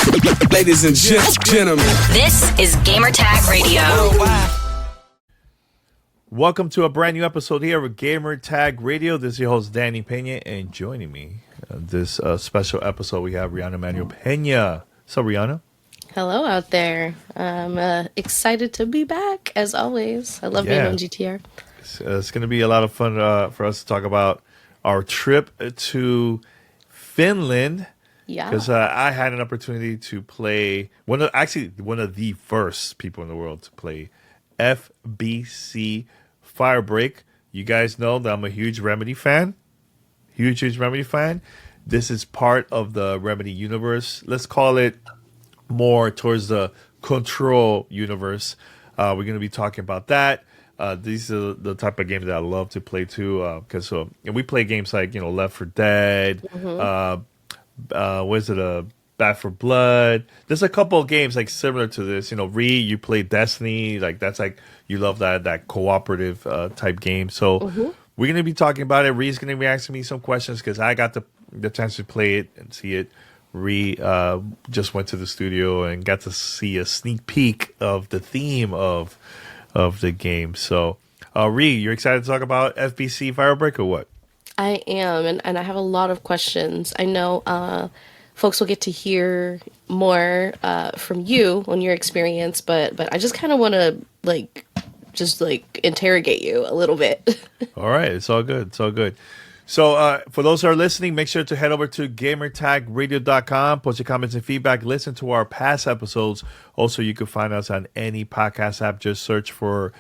Ladies and gentlemen, this is Gamertag Radio. Welcome to a brand new episode here of Gamertag Radio. This is your host, Danny Pena, and joining me this special episode, we have Riana Pena. So, Riana? Hello out there. I'm excited to be back, as always. I love being on GTR. It's going to be a lot of fun for us to talk about our trip to Finland. Yeah. Because I had an opportunity to play one of the first people in the world to play FBC Firebreak. You guys know that I'm a huge Remedy fan. Huge Remedy fan. This is part of the Remedy universe. Let's call it more towards the Control universe. We're going to be talking about that. These are the type of games that I love to play too. Because we play games like Left 4 Dead. Back 4 Blood. There's a couple of games like similar to this. You play Destiny. Like that's like you love that cooperative type game. So we're gonna be talking about it. Ree's gonna be asking me some questions because I got the chance to play it and see it. Ree just went to the studio and got to see a sneak peek of the theme of the game. So Ree, you're excited to talk about FBC Firebreak or what? I am, and I have a lot of questions. I know folks will get to hear more from you on your experience, but I just kind of want to interrogate you a little bit. All right, it's all good. So for those who are listening, make sure to head over to gamertagradio.com, post your comments and feedback, listen to our past episodes. Also, you can find us on any podcast app. Just search for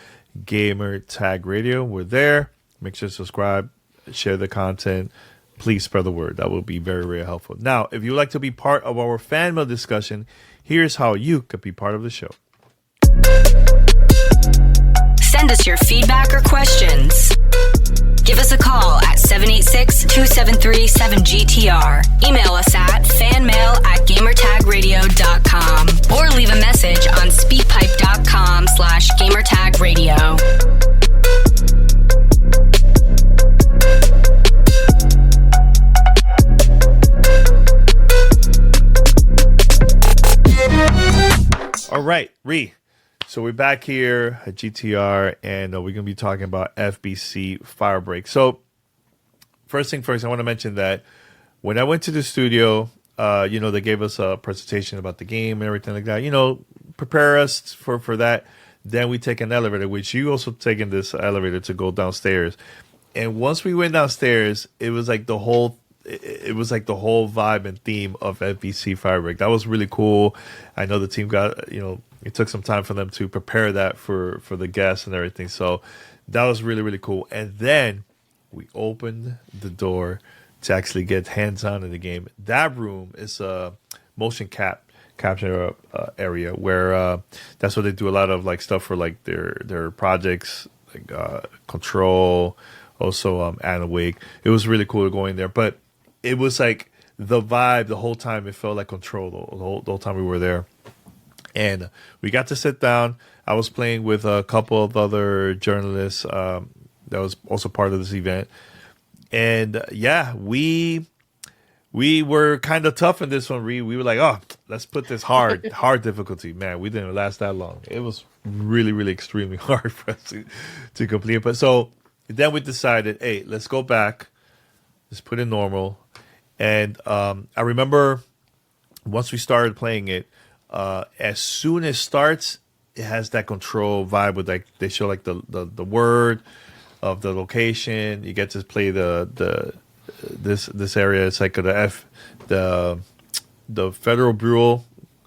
Gamertag Radio. We're there. Make sure to subscribe. Share the content. Please spread the word. That will be very, very helpful. Now, if you would like to be part of our fan mail discussion, here's how you could be part of the show. Send us your feedback or questions. Give us a call at 786-273-7GTR. Email us at fanmail@gamertagradio.com or leave a message on speakpipe.com/gamertagradio. All right, Ree. So we're back here at GTR, and we're going to be talking about FBC Firebreak. So first thing first, I want to mention that when I went to the studio, they gave us a presentation about the game and everything like that. Prepare us for that. Then we take an elevator, which you also taken this elevator to go downstairs. And once we went downstairs, it was like the whole vibe and theme of FBC Firebreak. That was really cool. I know the team got, it took some time for them to prepare that for the guests and everything. So that was really, really cool. And then we opened the door to actually get hands-on in the game. That room is a motion capture area where that's where they do a lot of like stuff for like their projects, like Control, also Anna Wake. It was really cool going there. But it was like the vibe the whole time. It felt like Control the whole time we were there. And we got to sit down. I was playing with a couple of other journalists that was also part of this event. And we were kind of tough in this one, Ree. We were like, oh, let's put this hard difficulty. Man, we didn't last that long. It was really, really extremely hard for us to complete. But so then we decided, hey, let's go back. Let's put in normal. And I remember once we started playing it, as soon as it starts, it has that Control vibe with like they show like the word of the location. You get to play this area. It's like the Federal Bureau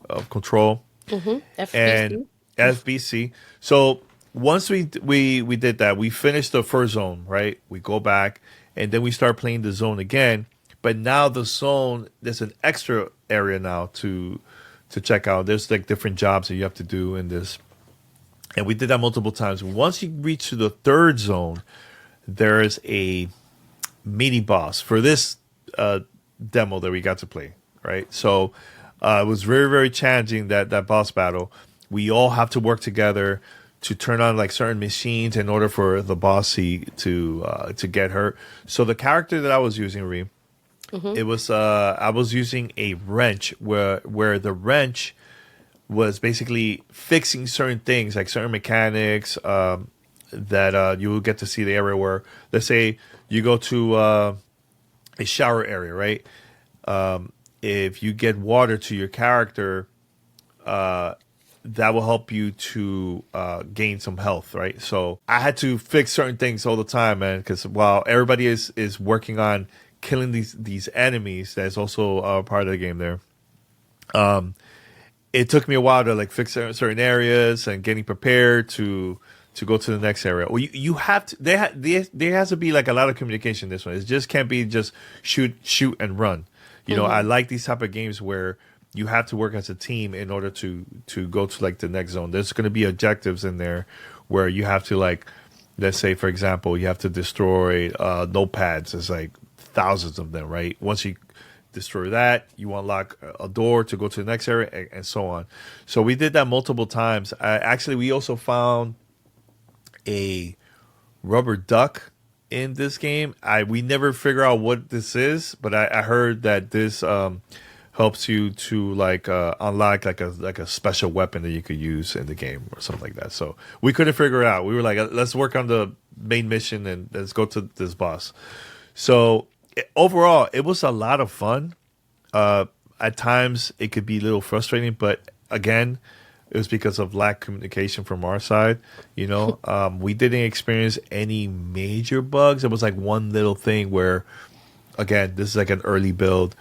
of Control FBC. and FBC. So once we did that, we finished the first zone, right? We go back and then we start playing the zone again. But now the zone, there's an extra area now to check out. There's like different jobs that you have to do in this. And we did that multiple times. Once you reach to the third zone, there is a mini boss for this demo that we got to play, right? So it was very, very challenging, that boss battle. We all have to work together to turn on like certain machines in order for the boss to get hurt. So the character that I was using, Ree, It was I was using a wrench where the wrench was basically fixing certain things, like certain mechanics that you will get to see the area where, let's say you go to a shower area, right? If you get water to your character, that will help you to gain some health, right? So I had to fix certain things all the time, man, because while everybody is working on killing these enemies, that's also part of the game there. It took me a while to like fix certain areas and getting prepared to go to the next area. Well, you have to. There has to be like a lot of communication. This one, it just can't be just shoot and run. You know, I like these type of games where you have to work as a team in order to go to like the next zone. There's going to be objectives in there where you have to, like, let's say for example, you have to destroy notepads. There's like thousands of them, right? Once you destroy that, you unlock a door to go to the next area, and so on. So we did that multiple times. Actually, we also found a rubber duck in this game. We never figure out what this is, but I heard that this helps you to like unlock like a special weapon that you could use in the game or something like that. So we couldn't figure it out. We were like, let's work on the main mission and let's go to this boss. So overall, it was a lot of fun. At times, it could be a little frustrating, but again, it was because of lack of communication from our side. You know, we didn't experience any major bugs. It was like one little thing where, again, this is like an early build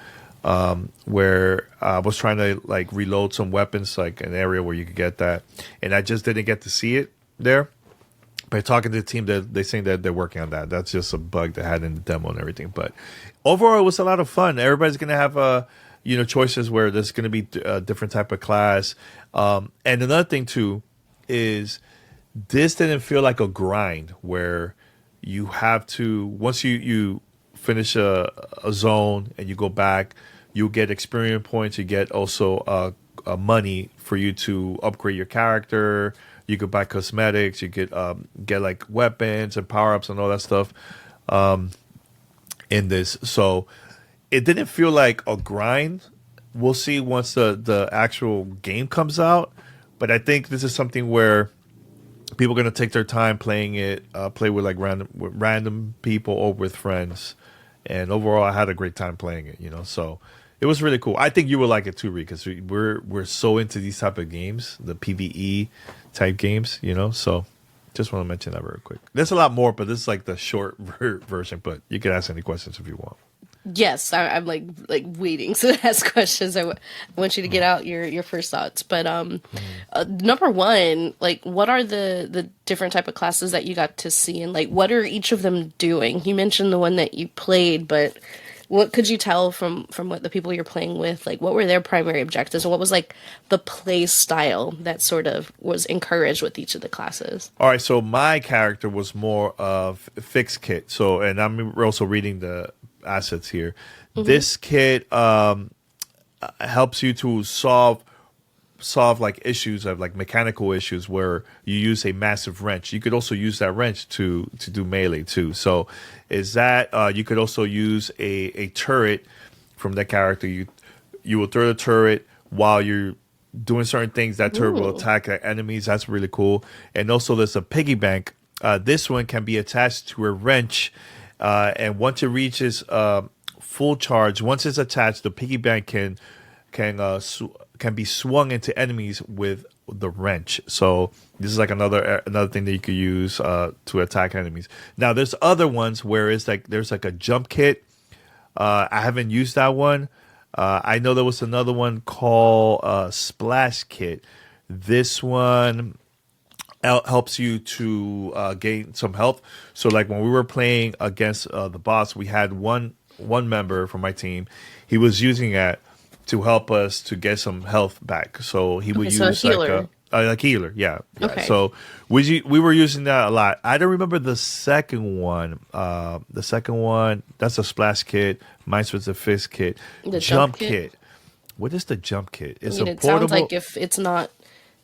where I was trying to like reload some weapons, like an area where you could get that, and I just didn't get to see it there. By talking to the team, they're saying that they're working on that. That's just a bug they had in the demo and everything. But overall, it was a lot of fun. Everybody's gonna have choices where there's gonna be a different type of class. And another thing too is this didn't feel like a grind where you have to, once you finish a zone and you go back, you get experience points. You get also money for you to upgrade your character. You could buy cosmetics. You could get like weapons and power-ups and all that stuff in this. So it didn't feel like a grind. We'll see once the actual game comes out. But I think this is something where people are going to take their time playing it, play with like random people or with friends. And overall, I had a great time playing it, you know. So it was really cool. I think you would like it too, Rick, because we're so into these type of games, the PvE type games, you know. So just want to mention that real quick. There's a lot more, but this is like the short version. But you can ask any questions if you want. Yes, I'm like waiting to ask questions. I want you to get out your first thoughts. But number one, like, what are the different type of classes that you got to see, and like, what are each of them doing? You mentioned the one that you played, but what could you tell from what the people you're playing with, like, what were their primary objectives, and what was like the play style that sort of was encouraged with each of the classes? All right, so my character was more of fix kit. So, and I'm also reading the assets here. Mm-hmm. This kit helps you to solve like issues of like mechanical issues where you use a massive wrench. You could also use that wrench to do melee too. So is that you could also use a turret from that character. You will throw the turret while you're doing certain things. That turret will attack enemies. That's really cool. And also there's a piggy bank. This one can be attached to a wrench. And once it reaches full charge, once it's attached, the piggy bank can be swung into enemies with the wrench. So this is like another thing that you could use to attack enemies. Now there's other ones where it's like there's like a jump kit. I haven't used that one. I know there was another one called splash kit. This one helps you to gain some health. So like when we were playing against the boss, we had one member from my team. He was using it to help us to get some health back. So he would use like a healer. Yeah. Okay. So we were using that a lot. I don't remember the second one. That's a splash kit. Mine was a fist kit. The jump kit. What is the jump kit? It sounds like if it's not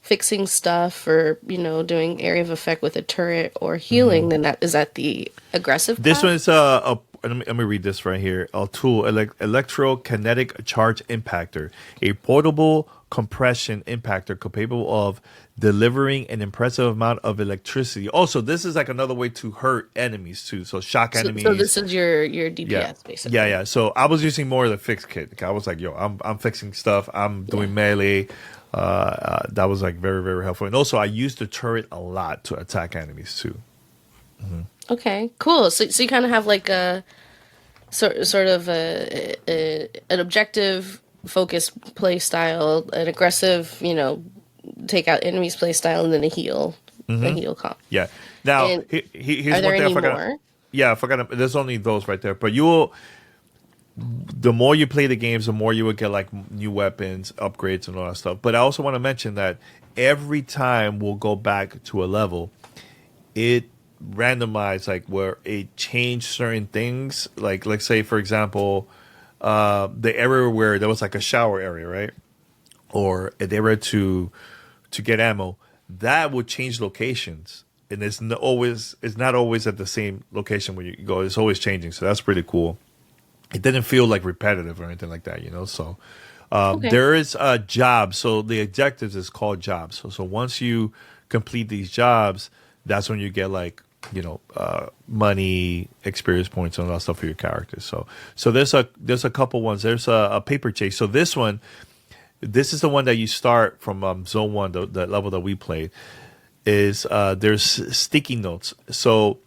fixing stuff or, you know, doing area of effect with a turret or healing, then is that the aggressive This path? one is a let me read this right here. A tool, electrokinetic charge impactor, a portable compression impactor capable of delivering an impressive amount of electricity. Also, this is like another way to hurt enemies too. So shock enemies. So this is your DPS basically. Yeah. So I was using more of the fix kit. Like, I was like, yo, I'm fixing stuff. I'm doing melee. That was like very, very helpful. And also, I used the turret a lot to attack enemies too. Mm-hmm. Okay, cool. So you kind of have like a sort of an objective focused play style, an aggressive, take out enemies play style, and then a heal comp. Yeah. Now, And here's are one there thing any I forgot. more? Yeah, I forgot. There's only those right there. But the more you play the games, the more you will get like new weapons, upgrades, and all that stuff. But I also want to mention that every time we'll go back to a level, it randomized like where it changed certain things. Like, let's say, for example, the area where there was like a shower area, right? Or an area to get ammo, that would change locations. And it's not always at the same location where you go. It's always changing. So that's pretty cool. It didn't feel like repetitive or anything like that, So Okay. there is a job. So the objectives is called jobs. So once you complete these jobs, that's when you get like, money, experience points, and all that stuff for your characters. So there's a couple ones. There's a paper chase. So this is the one that you start from zone 1, the level that we played. Is there's sticky notes. So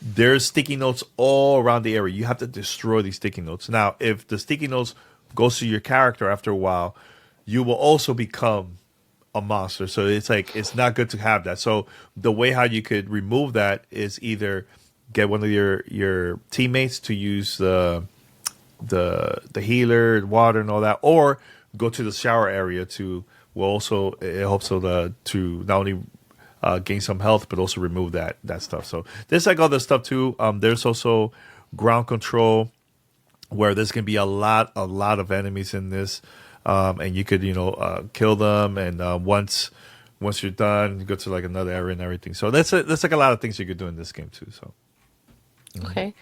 there's sticky notes all around the area. You have to destroy these sticky notes. Now, if the sticky notes goes to your character after a while, you will also become a monster. So it's like it's not good to have that. So the way how you could remove that is either get one of your teammates to use the healer, water, and all that, or go to the shower area it helps to not only gain some health but also remove that stuff. So there's like other stuff too. There's also ground control where there's gonna be a lot of enemies in this. And you could, kill them, and once you're done, you go to like another area and everything. So that's like a lot of things you could do in this game too. So Okay.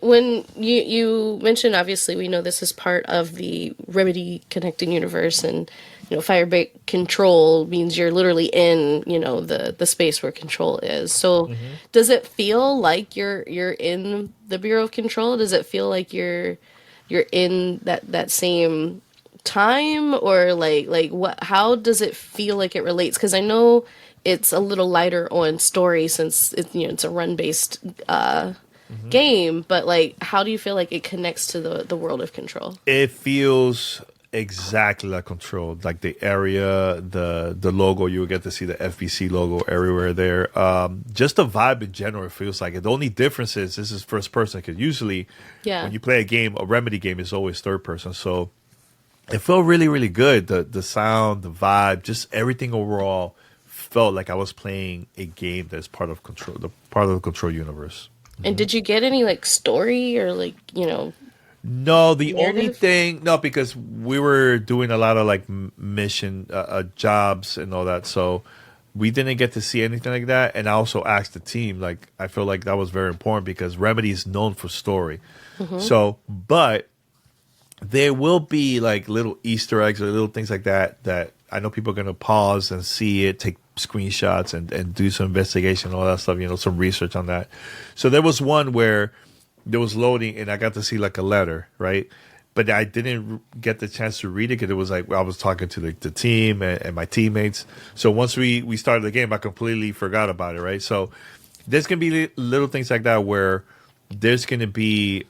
When you mentioned, obviously, we know this is part of the Remedy connected universe, and Firebreak control means you're literally in the space where control is. So does it feel like you're in the Bureau of Control? Does it feel like you're in that same time, or like what? How does it feel like it relates? Because I know it's a little lighter on story since it's a run based game, but like how do you feel like it connects to the world of Control? it feels exactly like Control, like the area, the logo. You will get to see the FBC logo everywhere there. Just the vibe in general, it feels like it. The only difference is this is first person, because usually when you play a Remedy game, it's always third person. So it felt really, really good. The sound, the vibe, just everything overall felt like I was playing a game that's part of Control, part of the Control universe. And did you get any like story or like No, the only narrative? thing, because we were doing a lot of like mission jobs and all that, so we didn't get to see anything like that. And I also asked the team, like, I feel like that was very important because Remedy is known for story. So, but there will be like little Easter eggs or little things like that I know people are going to pause and see it, take screenshots and do some investigation, all that stuff, some research on that. So there was one where there was loading and I got to see like a letter, right? But I didn't get the chance to read it because it was like I was talking to the team and my teammates. So once we started the game, I completely forgot about it, right? So there's going to be little things like that where there's going to be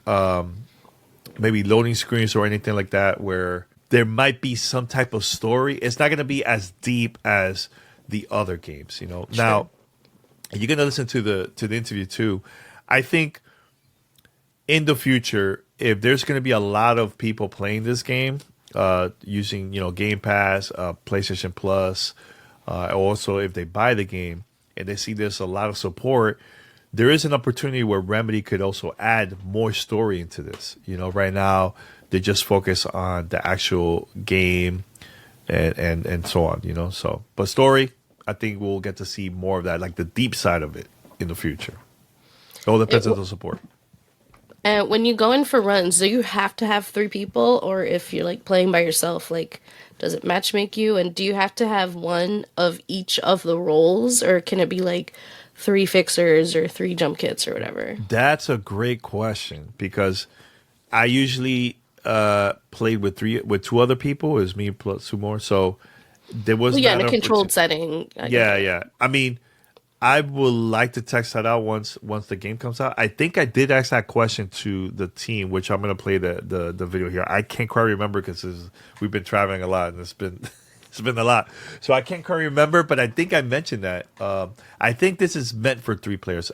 maybe loading screens or anything like that where there might be some type of story. It's not going to be as deep as the other games, Sure. Now, you're going to listen to the interview too. I think in the future, if there's going to be a lot of people playing this game, using Game Pass, PlayStation Plus, also if they buy the game and they see there's a lot of support, there is an opportunity where Remedy could also add more story into this. Right now they just focus on the actual game and so on. So, but story, I think we'll get to see more of that, like the deep side of it in the future. It all depends on the support. And when you go in for runs, do you have to have 3 people, or if you're like playing by yourself, like does it matchmake you? And do you have to have one of each of the roles, or can it be like 3 fixers or 3 jump kits or whatever? That's a great question, because I usually played with 2 other people. It was me plus 2 more. So there was in a controlled setting. Yeah. I mean, I would like to test that out once the game comes out. I think I did ask that question to the team, which I'm going to play the video here. I can't quite remember because we've been traveling a lot and it's been a lot. So I can't quite remember, but I think I mentioned that. I think this is meant for 3 players.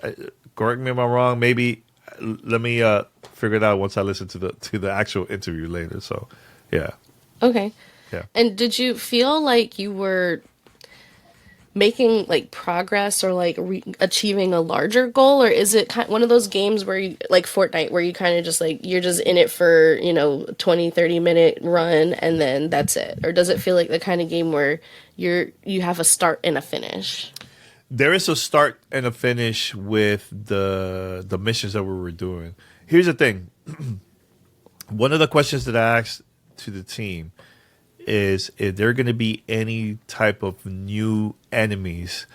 Correct me if I'm wrong. Maybe let me figure it out once I listen to the actual interview later. So, yeah. Okay. Yeah. And did you feel like you were making like progress or like achieving a larger goal, or is it one of those games where you like Fortnite where you kind of just like you're just in it for 20-30 minute run and then that's it, or does it feel like the kind of game where you have a start and a finish? There is a start and a finish with the missions that we were doing. Here's the thing. One of the questions that I asked to the team is if there are going to be any type of new enemies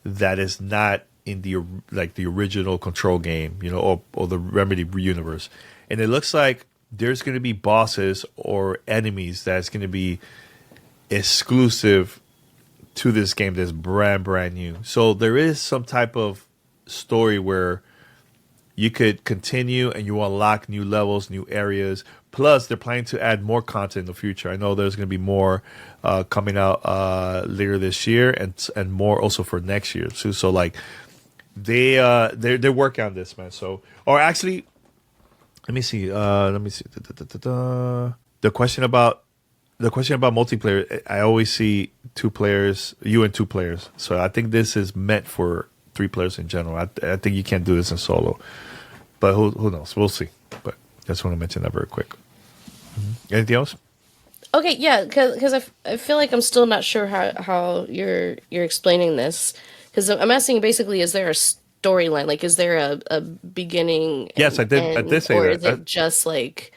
that is not in the original Control game, or the Remedy universe. And it looks like there's going to be bosses or enemies that's going to be exclusive to this game that's brand new. So there is some type of story where you could continue and you unlock new levels, new areas. Plus, they're planning to add more content in the future. I know there's going to be more coming out later this year, and more also for next year too. So like they're working on this, man. So, or actually, let me see. The question about multiplayer. I always see 2 players, you and 2 players. So I think this is meant for 3 players in general. I think you can't do this in solo. But who knows? We'll see. But I just want to mention that very quick. Mm-hmm. Anything else? Okay, yeah, because I feel like I'm still not sure how you're explaining this. Because I'm asking basically, is there a storyline? Like, is there a beginning? Yes, I did. I did say or that. Or is it just like,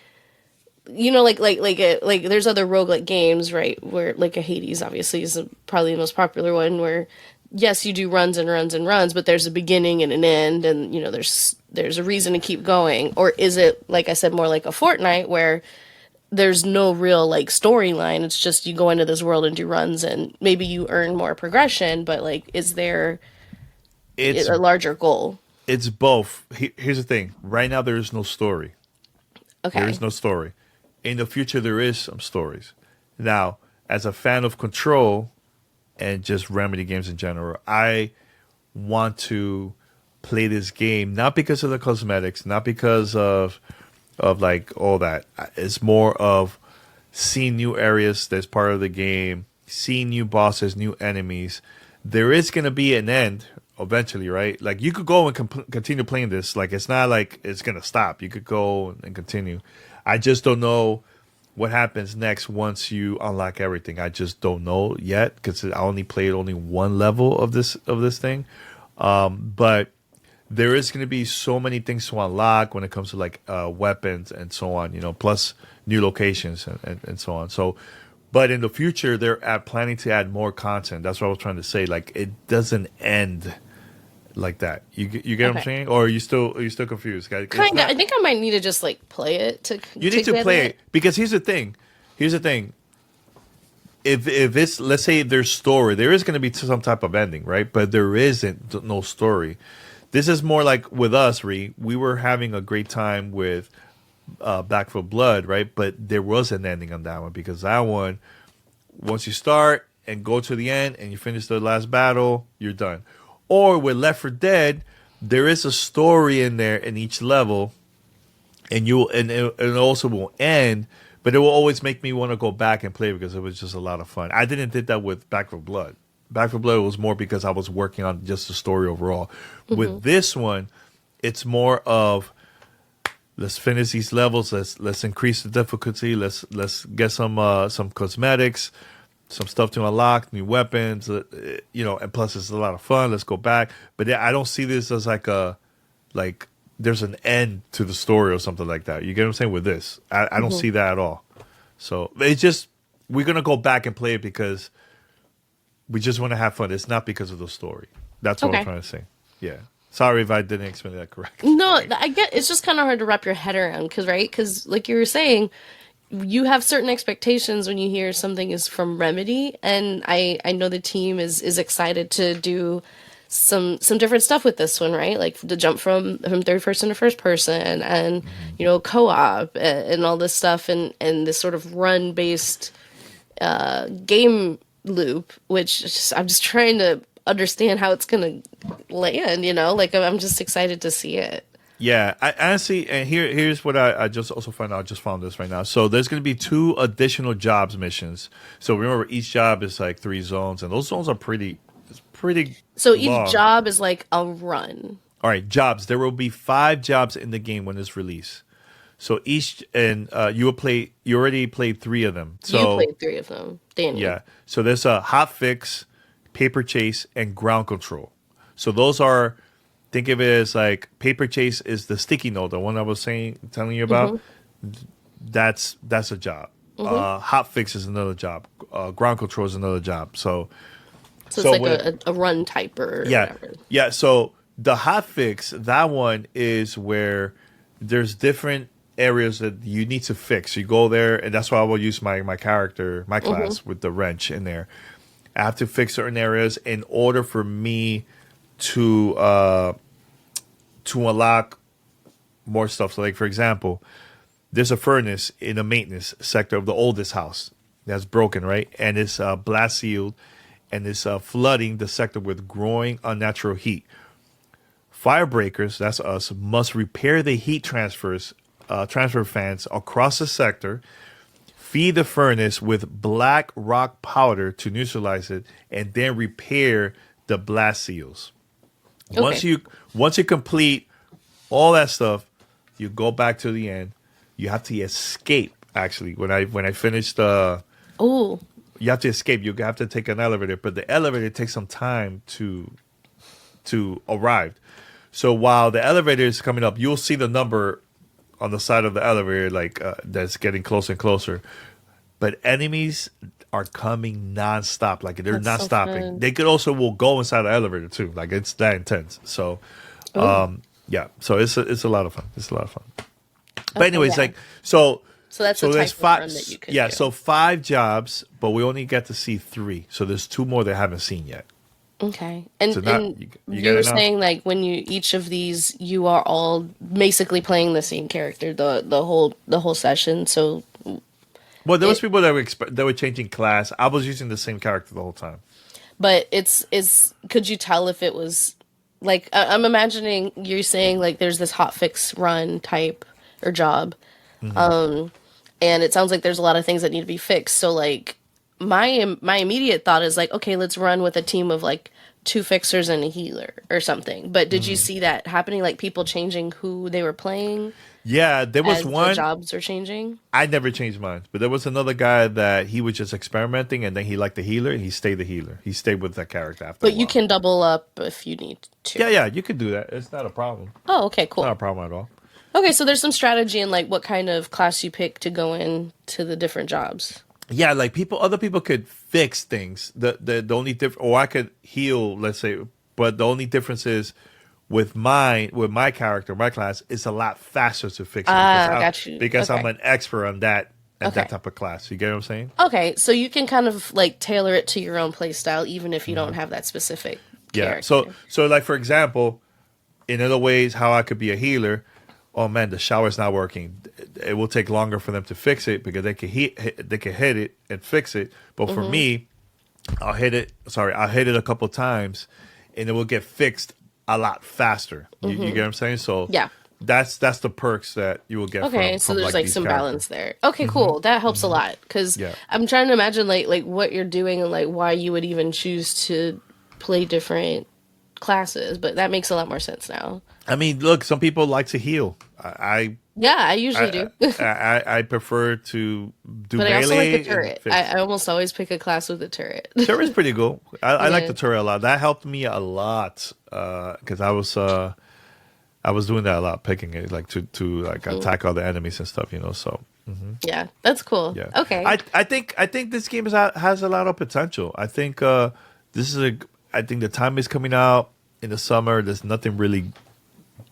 like there's other roguelike games, right? Where like a Hades obviously is probably the most popular one. Where yes, you do runs and runs and runs, but there's a beginning and an end, and there's a reason to keep going. Or is it, like I said, more like a Fortnite where there's no real like storyline? It's just you go into this world and do runs, and maybe you earn more progression, but like, is there a larger goal? It's both. Here's the thing. Right now, there is no story. Okay. There is no story. In the future, there is some stories. Now, as a fan of Control and just Remedy games in general, I want to play this game not because of the cosmetics, not because of like all that. It's more of seeing new areas that's part of the game, seeing new bosses, new enemies. There is going to be an end eventually, right? Like you could go and continue playing this. Like it's not like it's going to stop. You could go and continue. I just don't know what happens next once you unlock everything. I just don't know yet because I only played one level of this thing. But there is going to be so many things to unlock when it comes to like weapons and so on, plus new locations and so on. So, but in the future, they're planning to add more content. That's what I was trying to say. Like it doesn't end like that. You get what I'm saying? Or are you still confused? Kind of. I think I might need to just like play it to. You need to play it because here's the thing. If it's, let's say there's story, there is going to be some type of ending, right? But there isn't no story. This is more like with us, we were having a great time with Back 4 Blood, right? But there was an ending on that one because that one, once you start and go to the end and you finish the last battle, you're done. Or with Left 4 Dead, there is a story in there in each level, and it also will end, but it will always make me want to go back and play because it was just a lot of fun. I didn't did that with Back 4 Blood. Back 4 Blood was more because I was working on just the story overall. Mm-hmm. With this one, it's more of let's finish these levels. Let's increase the difficulty. Let's get some cosmetics, some stuff to unlock, new weapons, and plus it's a lot of fun. Let's go back. But I don't see this as like there's an end to the story or something like that. You get what I'm saying with this? I don't see that at all. So it's just we're gonna go back and play it because we just want to have fun. It's not because of the story. That's what I'm trying to say. Yeah. Sorry if I didn't explain that correctly. No, I get it's just kind of hard to wrap your head around because like you were saying, you have certain expectations when you hear something is from Remedy, and I know the team is excited to do some different stuff with this one, right? Like the jump from third person to first person, and co-op and all this stuff, and this sort of run based game loop, which I'm just trying to understand how it's gonna land. Like I'm just excited to see it. Yeah, I honestly, and here's what I just also found out. I just found this right now. So there's going to be 2 additional jobs missions. So remember, each job is like 3 zones, and those zones are pretty. So long. each job is like a run. All right, jobs. There will be 5 jobs in the game when it's released. So each, and you already played 3 of them. So you played 3 of them, Daniel. Yeah. So there's a hot fix, paper chase, and ground control. So those are. Think of it as like paper chase is the sticky note, the one I was telling you about. That's a job. Hot fix is another job. Ground control is another job. So it's like a run type or whatever. Yeah. So the hot fix, that one is where there's different areas that you need to fix. You go there, and that's why I will use my character, my class with the wrench in there. I have to fix certain areas in order for me to unlock more stuff. So like, for example, there's a furnace in the maintenance sector of the oldest house that's broken, right? And it's blast sealed, and it's flooding the sector with growing unnatural heat. Firebreakers, that's us, must repair the heat transfer fans across the sector, feed the furnace with black rock powder to neutralize it, and then repair the blast seals. Okay. Once you complete all that stuff, you go back to the end. You have to escape. Actually, when I finished, you have to escape. You have to take an elevator, but the elevator takes some time to arrive. So while the elevator is coming up, you'll see the number on the side of the elevator, like that's getting closer and closer. But enemies are coming nonstop. Like they're not stopping. Fun. They will go inside the elevator too. Like it's that intense. So, yeah. So it's a lot of fun. It's a lot of fun. But anyways, like so that's the type of 5. run that you could do. So 5 jobs, but we only get to see 3. So there's 2 more that I haven't seen yet. Okay, and you were saying like when each of these, you are all basically playing the same character the whole session. So. Well, there was people that were changing class. I was using the same character the whole time. But it's could you tell if it was like I'm imagining you're saying like there's this hot fix run type or job, and it sounds like there's a lot of things that need to be fixed. So like my immediate thought is like, okay, let's run with a team of like 2 fixers and a healer or something. But did you see that happening? Like people changing who they were playing? Yeah, there was one. The jobs are changing. I never changed mine, but there was another guy that he was just experimenting, and then he liked the healer, and he stayed the healer. He stayed with that character after. But you can double up if you need to. Yeah, you can do that. It's not a problem. Oh, okay, cool. It's not a problem at all. Okay, so there's some strategy in like what kind of class you pick to go in to the different jobs. Yeah, like other people could fix things. The only difference, or I could heal, let's say, but the only difference is. With my character, my class, it's a lot faster to fix it. Got you. Because I'm an expert on that that type of class. You get what I'm saying? Okay, so you can kind of like tailor it to your own play style, even if you don't have that specific character. Yeah. So like for example, in other ways, how I could be a healer. Oh man, the shower's not working. It will take longer for them to fix it because they can hit it and fix it. But for me, I'll hit it a couple times, and it will get fixed a lot faster. You get what I'm saying? So yeah, that's the perks that you will get. Okay, so there's like some balance there. Okay, cool. That helps a lot because I'm trying to imagine like what you're doing and like why you would even choose to play different classes. But that makes a lot more sense now. I mean, look, some people like to heal. I usually do. I prefer to do but melee. I also like the turret. I almost always pick a class with a turret. Turret's pretty cool. I like the turret a lot. That helped me a lot because I was I was doing that a lot, picking it like to like attack all the enemies and stuff, So Yeah, that's cool. yeah, Okay. I think this game has a lot of potential. I think this is I think the time is coming out in the summer. There's nothing really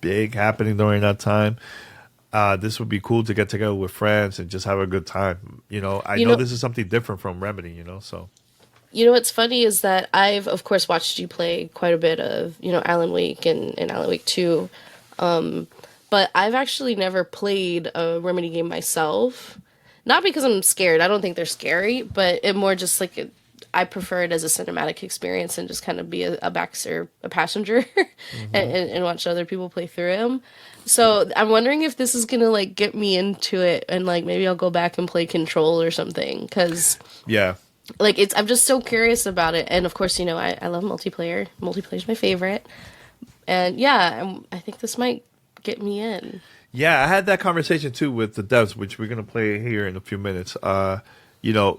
big happening during that time. This would be cool to get together with friends and just have a good time. I know this is something different from Remedy. So. What's funny is that I've, of course, watched you play quite a bit of, Alan Wake and Alan Wake 2. But I've actually never played a Remedy game myself. Not because I'm scared. I don't think they're scary, but it more just like I prefer it as a cinematic experience and just kind of be a passenger and watch other people play through them. So I'm wondering if this is going to like get me into it and like maybe I'll go back and play Control or something. Because yeah. Like I'm just so curious about it, and of course, I love multiplayer. Multiplayer's my favorite, and yeah, I think this might get me in. Yeah, I had that conversation too with the devs, which we're gonna play here in a few minutes. Because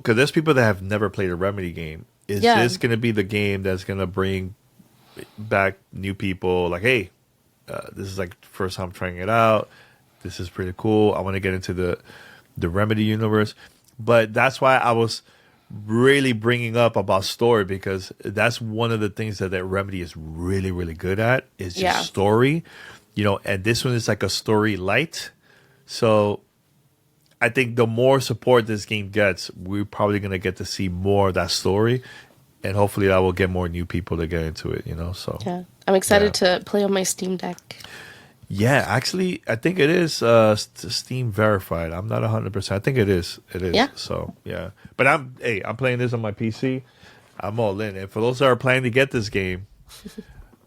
there's people that have never played a Remedy game. Is this gonna be the game that's gonna bring back new people? Like, hey, this is like the first time trying it out. This is pretty cool. I want to get into the Remedy universe, but that's why I was really bringing up about story, because that's one of the things that Remedy is really, really good at is just story, and this one is like a story light. So I think the more support this game gets, we're probably going to get to see more of that story, and hopefully that will get more new people to get into it, so. Yeah, I'm excited to play on my Steam Deck. Yeah, actually, I think it is Steam verified. I'm not 100%. I think it is. It is. Yeah. So, yeah. But I'm playing this on my PC. I'm all in. And for those that are planning to get this game,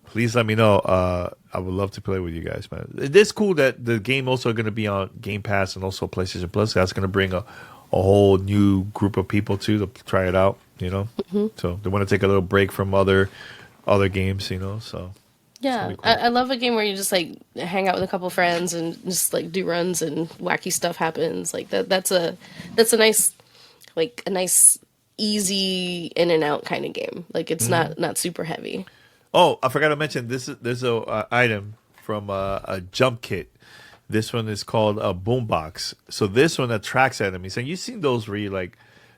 please let me know. I would love to play with you guys, man. It is cool that the game also going to be on Game Pass and also PlayStation Plus. That's going to bring a whole new group of people, too, to try it out, So they want to take a little break from other games, so... Yeah, cool. I love a game where you just like hang out with a couple friends and just like do runs and wacky stuff happens. Like that's a nice easy in and out kind of game. Like it's not super heavy. Oh, I forgot to mention there's a item from a jump kit. This one is called a boombox. So this one attracts enemies, and you've seen those where you like.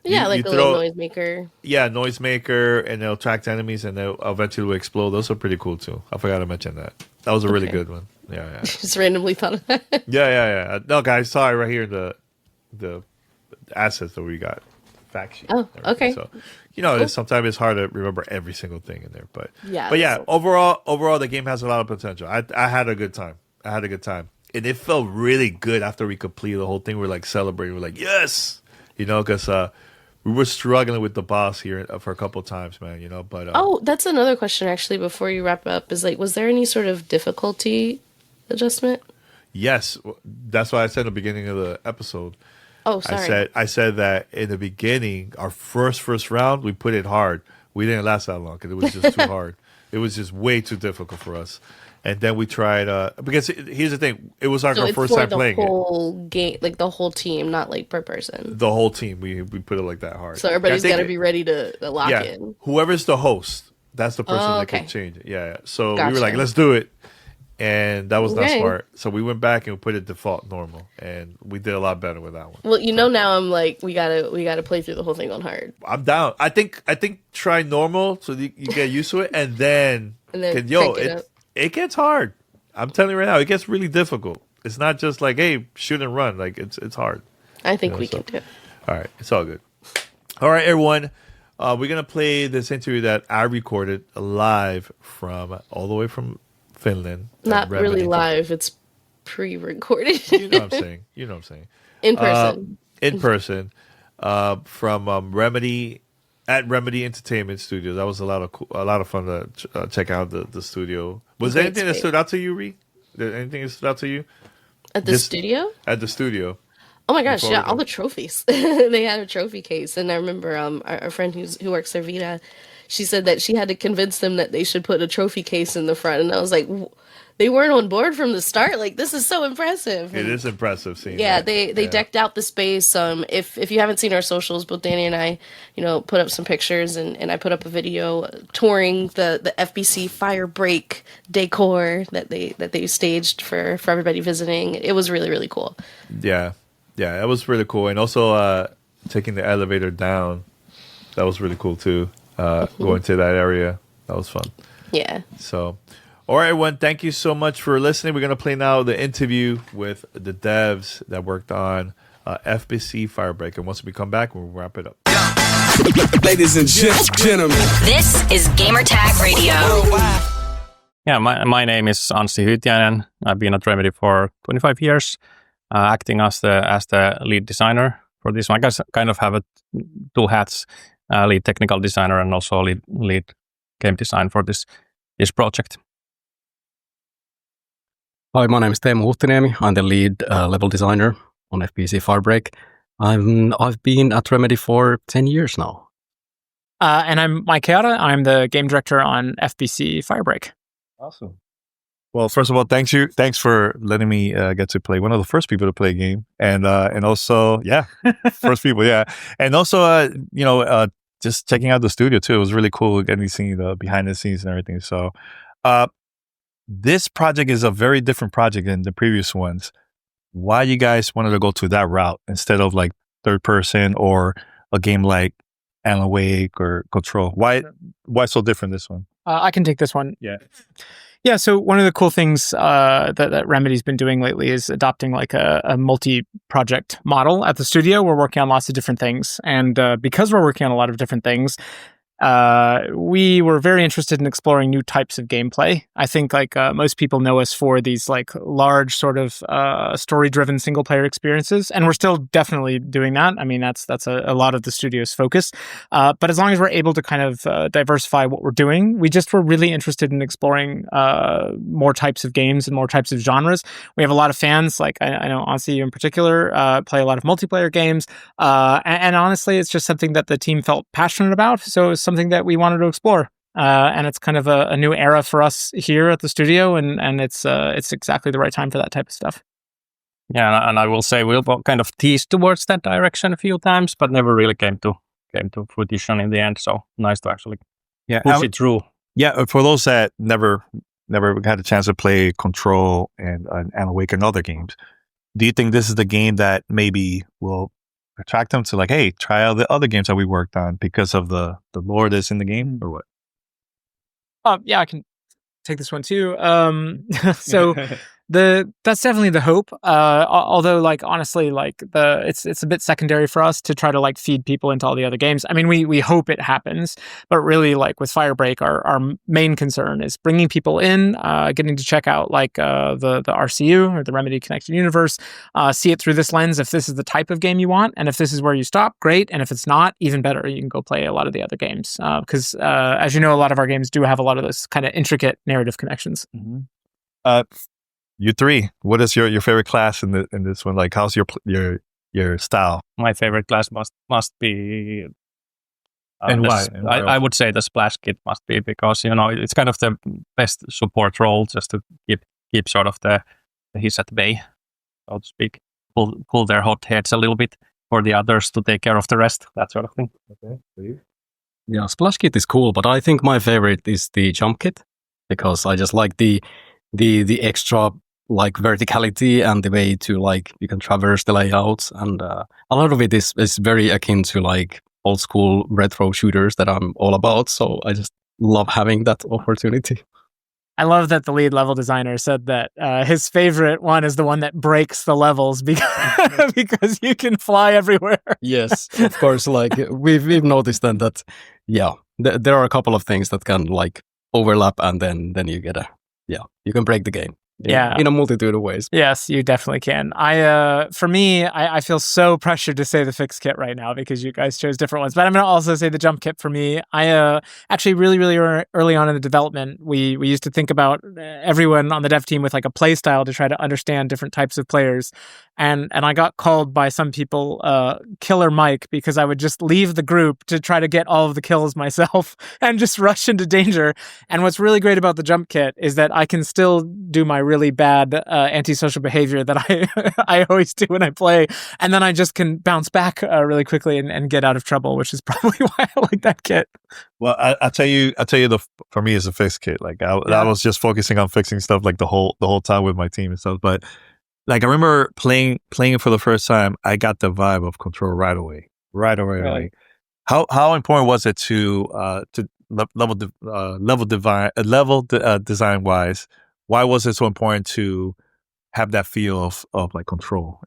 Yeah, like the little noisemaker. Yeah, noisemaker, and they'll attract enemies, and they'll eventually explode. Those are pretty cool, too. I forgot to mention that. That was a really good one. Yeah. Just randomly thought of that. Yeah. No, guys, saw it right here, the assets that we got. Fact sheet. Oh, okay. So, cool. Sometimes it's hard to remember every single thing in there. But yeah, overall, the game has a lot of potential. I had a good time. And it felt really good after we completed the whole thing. We're like celebrating. We're like, yes! Because... we were struggling with the boss here for a couple of times, man, but... that's another question, actually, before you wrap up, is, like, was there any sort of difficulty adjustment? Yes. That's why I said in the beginning of the episode. Oh, sorry. I said that in the beginning, our first round, we put it hard. We didn't last that long because it was just too hard. It was just way too difficult for us. And then we tried, because here's the thing, it was like our first time playing it. The whole game, like the whole team, not like per person. The whole team, we put it like that hard. So everybody's got to be ready to lock in. Whoever's the host, that's the person that can change it. Yeah. So Gotcha. We were like, let's do it. And that was not smart. So we went back and we put it default normal. And we did a lot better with that one. Well, now I'm like, we gotta play through the whole thing on hard. I'm down. I think try normal so you get used to it. And then it gets hard. I'm telling you right now, it gets really difficult. It's not just like, hey, shoot and run. Like it's hard. I think we can do it. All right, it's all good. All right, everyone, we're gonna play this interview that I recorded live all the way from Finland. Not really live. It's pre-recorded. You know what I'm saying. In person. In person. From Remedy. At Remedy Entertainment Studios. That was a lot of fun to check out the studio. Was there anything that stood out to you, Ree? Anything that stood out to you? At the studio? At the studio. Oh my gosh, before yeah, we all go? the trophies. They had a trophy case, and I remember our friend who works there, Vita, she said that she had to convince them that they should put a trophy case in the front, and I was like, they weren't on board from the start. Like, this is so impressive. It is impressive seeing Yeah, that. they decked out the space. If you haven't seen our socials, both Danny and I, put up some pictures, and I put up a video touring the FBC Firebreak decor that they staged for everybody visiting. It was really, really cool. Yeah, that was really cool. And also taking the elevator down, that was really cool too. Going to that area, that was fun. Yeah. So, all right, everyone, thank you so much for listening. We're going to play now the interview with the devs that worked on FBC Firebreak. And once we come back, we'll wrap it up. Ladies and gentlemen. This is Gamertag Radio. Yeah, my name is Anssi Hyytiäinen. I've been at Remedy for 25 years, acting as the lead designer for this one. I guess kind of have two hats, lead technical designer and also lead game design for this project. Hi, my name is Teemu Huhtiniemi. I'm the lead level designer on FBC Firebreak. I've been at Remedy for 10 years now. And I'm Mike Kayatta. I'm the game director on FBC Firebreak. Awesome. Well, first of all, thanks for letting me get to play one of the first people to play a game, and also, first people, and also, just checking out the studio too. It was really cool getting to see the behind the scenes and everything. So, this project is a very different project than the previous ones. Why you guys wanted to go to that route instead of like third person or a game like Alan Wake or Control? Why so different this one? I can take this one. Yeah. Yeah, so one of the cool things that Remedy's been doing lately is adopting like a multi-project model at the studio. We're working on lots of different things. And because we're working on a lot of different things, we were very interested in exploring new types of gameplay. I think most people know us for these like large sort of story-driven single-player experiences, and we're still definitely doing that. I mean, that's a lot of the studio's focus. But as long as we're able to kind of diversify what we're doing, we just were really interested in exploring more types of games and more types of genres. We have a lot of fans, like I know Anssi in particular, play a lot of multiplayer games, and honestly, it's just something that the team felt passionate about. So it's something that we wanted to explore, and it's kind of a new era for us here at the studio, and it's exactly the right time for that type of stuff. Yeah, and I will say we'll kind of teased towards that direction a few times, but never really came to fruition in the end. So nice to actually push it through. Yeah, for those that never had a chance to play Control and Alan Wake and other games, do you think this is the game that maybe will attract them to like, hey, try out the other games that we worked on because of the lore that's in the game, or what? Yeah, I can take this one too. So that's definitely the hope. Although, like, honestly, like it's a bit secondary for us to try to like feed people into all the other games. I mean, we hope it happens, but really, like with Firebreak, our main concern is bringing people in, getting to check out like the RCU or the Remedy Connected Universe, see it through this lens. If this is the type of game you want, and if this is where you stop, great. And if it's not, even better. You can go play a lot of the other games because, as you know, a lot of our games do have a lot of those kind of intricate narrative connections. Mm-hmm. You three, what is your favorite class in this one? Like, how's your style? My favorite class must be, and why? I would say the Splash Kit must be, because it's kind of the best support role, just to keep sort of the his at bay, so to speak, pull their hot heads a little bit for the others to take care of the rest, that sort of thing. Okay. Yeah, Splash Kit is cool, but I think my favorite is the Jump Kit, because I just like the extra like verticality and the way to like you can traverse the layouts, and a lot of it is very akin to like old school retro shooters that I'm all about. So I just love having that opportunity. I love that the lead level designer said that his favorite one is the one that breaks the levels because you can fly everywhere. Yes, of course. Like we've noticed then that there are a couple of things that can like overlap, and then you get you can break the game. in a multitude of ways. Yes, you definitely can. For me, I feel so pressured to say the fix kit right now because you guys chose different ones. But I'm going to also say the jump kit for me. I actually really, really early on in the development, we used to think about everyone on the dev team with like a play style to try to understand different types of players. And I got called by some people Killer Mike because I would just leave the group to try to get all of the kills myself and just rush into danger. And what's really great about the jump kit is that I can still do my really bad antisocial behavior that I always do when I play, and then I just can bounce back really quickly and get out of trouble, which is probably why I like that kit. Well, I tell you, for me, it's a fix kit. Like I was just focusing on fixing stuff like the whole time with my team and stuff. But like I remember playing it for the first time, I got the vibe of Control right away. Really? How important was it to design wise? Why was it so important to have that feel of like Control?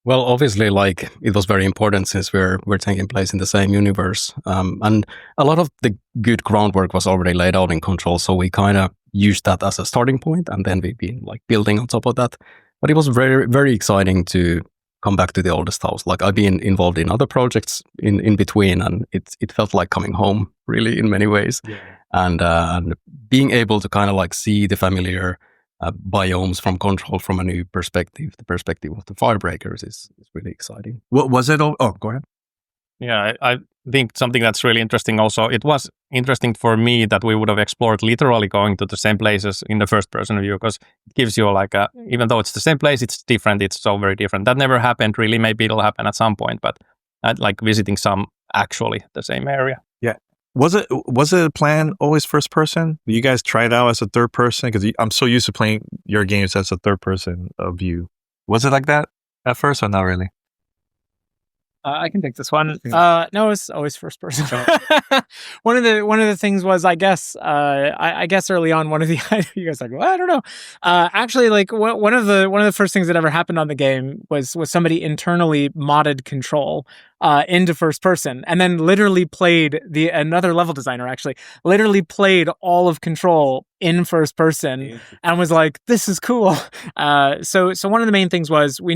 Well, obviously, like it was very important since we're taking place in the same universe, and a lot of the good groundwork was already laid out in Control. So we kind of used that as a starting point, and then we've been like building on top of that. But it was very, very exciting to come back to the oldest house. Like I've been involved in other projects in between, and it felt like coming home, really, in many ways. Yeah. And being able to kind of like see the familiar biomes from Control from a new perspective, the perspective of the Firebreakers is really exciting. What was it? Oh, go ahead. Yeah, I think something that's really interesting also, it was interesting for me that we would have explored literally going to the same places in the first person view, because it gives you like even though it's the same place, it's different, it's so very different. That never happened really, maybe it'll happen at some point, but I'd like visiting some actually the same area. Yeah. Was it a plan always first person? You guys try it out as a third person? Because I'm so used to playing your games as a third person view. Was it like that at first or not really? I can take this one. No, it's always first person. One of the things was, I guess early on, one of the you guys are like, well, I don't know. Actually, like one of the first things that ever happened on the game was somebody internally modded Control into first person, and then literally played another level designer actually literally played all of Control in first person and was like, this is cool. So one of the main things was we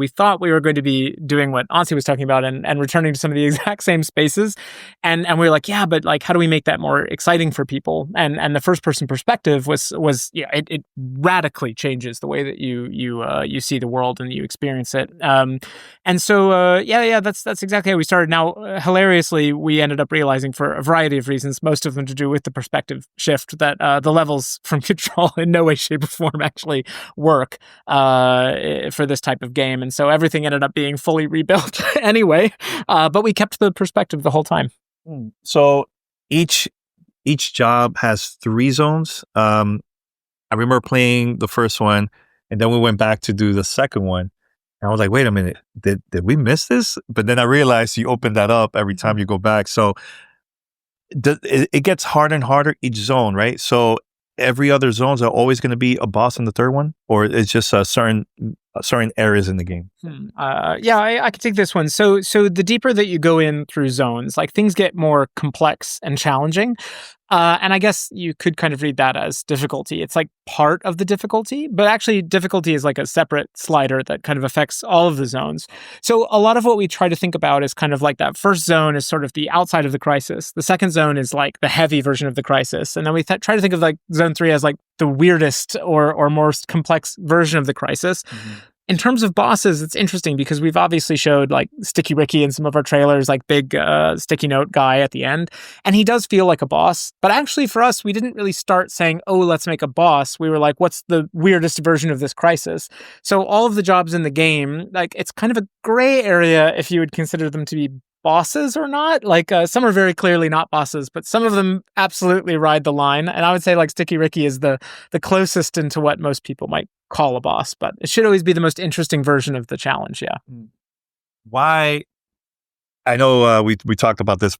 thought we were going to be doing what Anssi was talking about and returning to some of the exact same spaces. And we were like, yeah, but like, how do we make that more exciting for people? And the first person perspective was it radically changes the way that you see the world and you experience it. And so, that's exactly how we started. Now, hilariously, we ended up realizing for a variety of reasons, most of them to do with the perspective shift, that the levels from Control in no way, shape, or form actually work for this type of game. And so everything ended up being fully rebuilt anyway, but we kept the perspective the whole time. So each job has 3 zones. I remember playing the first one, and then we went back to do the second one. And I was like, wait a minute, did we miss this? But then I realized you open that up every time you go back. So it gets harder and harder each zone, right? So every other zones are always going to be a boss in the third one, or it's just certain areas in the game. I could take this one. So the deeper that you go in through zones, like things get more complex and challenging. And I guess you could kind of read that as difficulty. It's like part of the difficulty, but actually difficulty is like a separate slider that kind of affects all of the zones. So a lot of what we try to think about is kind of like that first zone is sort of the outside of the crisis. The second zone is like the heavy version of the crisis. And then we try to think of like zone 3 as like the weirdest or most complex version of the crisis. Mm-hmm. In terms of bosses, it's interesting because we've obviously showed like Sticky Ricky in some of our trailers, like big sticky note guy at the end. And he does feel like a boss. But actually for us, we didn't really start saying, oh, let's make a boss. We were like, what's the weirdest version of this crisis? So all of the jobs in the game, like it's kind of a gray area if you would consider them to be bosses or not. Like some are very clearly not bosses, but some of them absolutely ride the line. And I would say like Sticky Ricky is the closest into what most people might call a boss, but it should always be the most interesting version of the challenge. Yeah. Why? I know we talked about this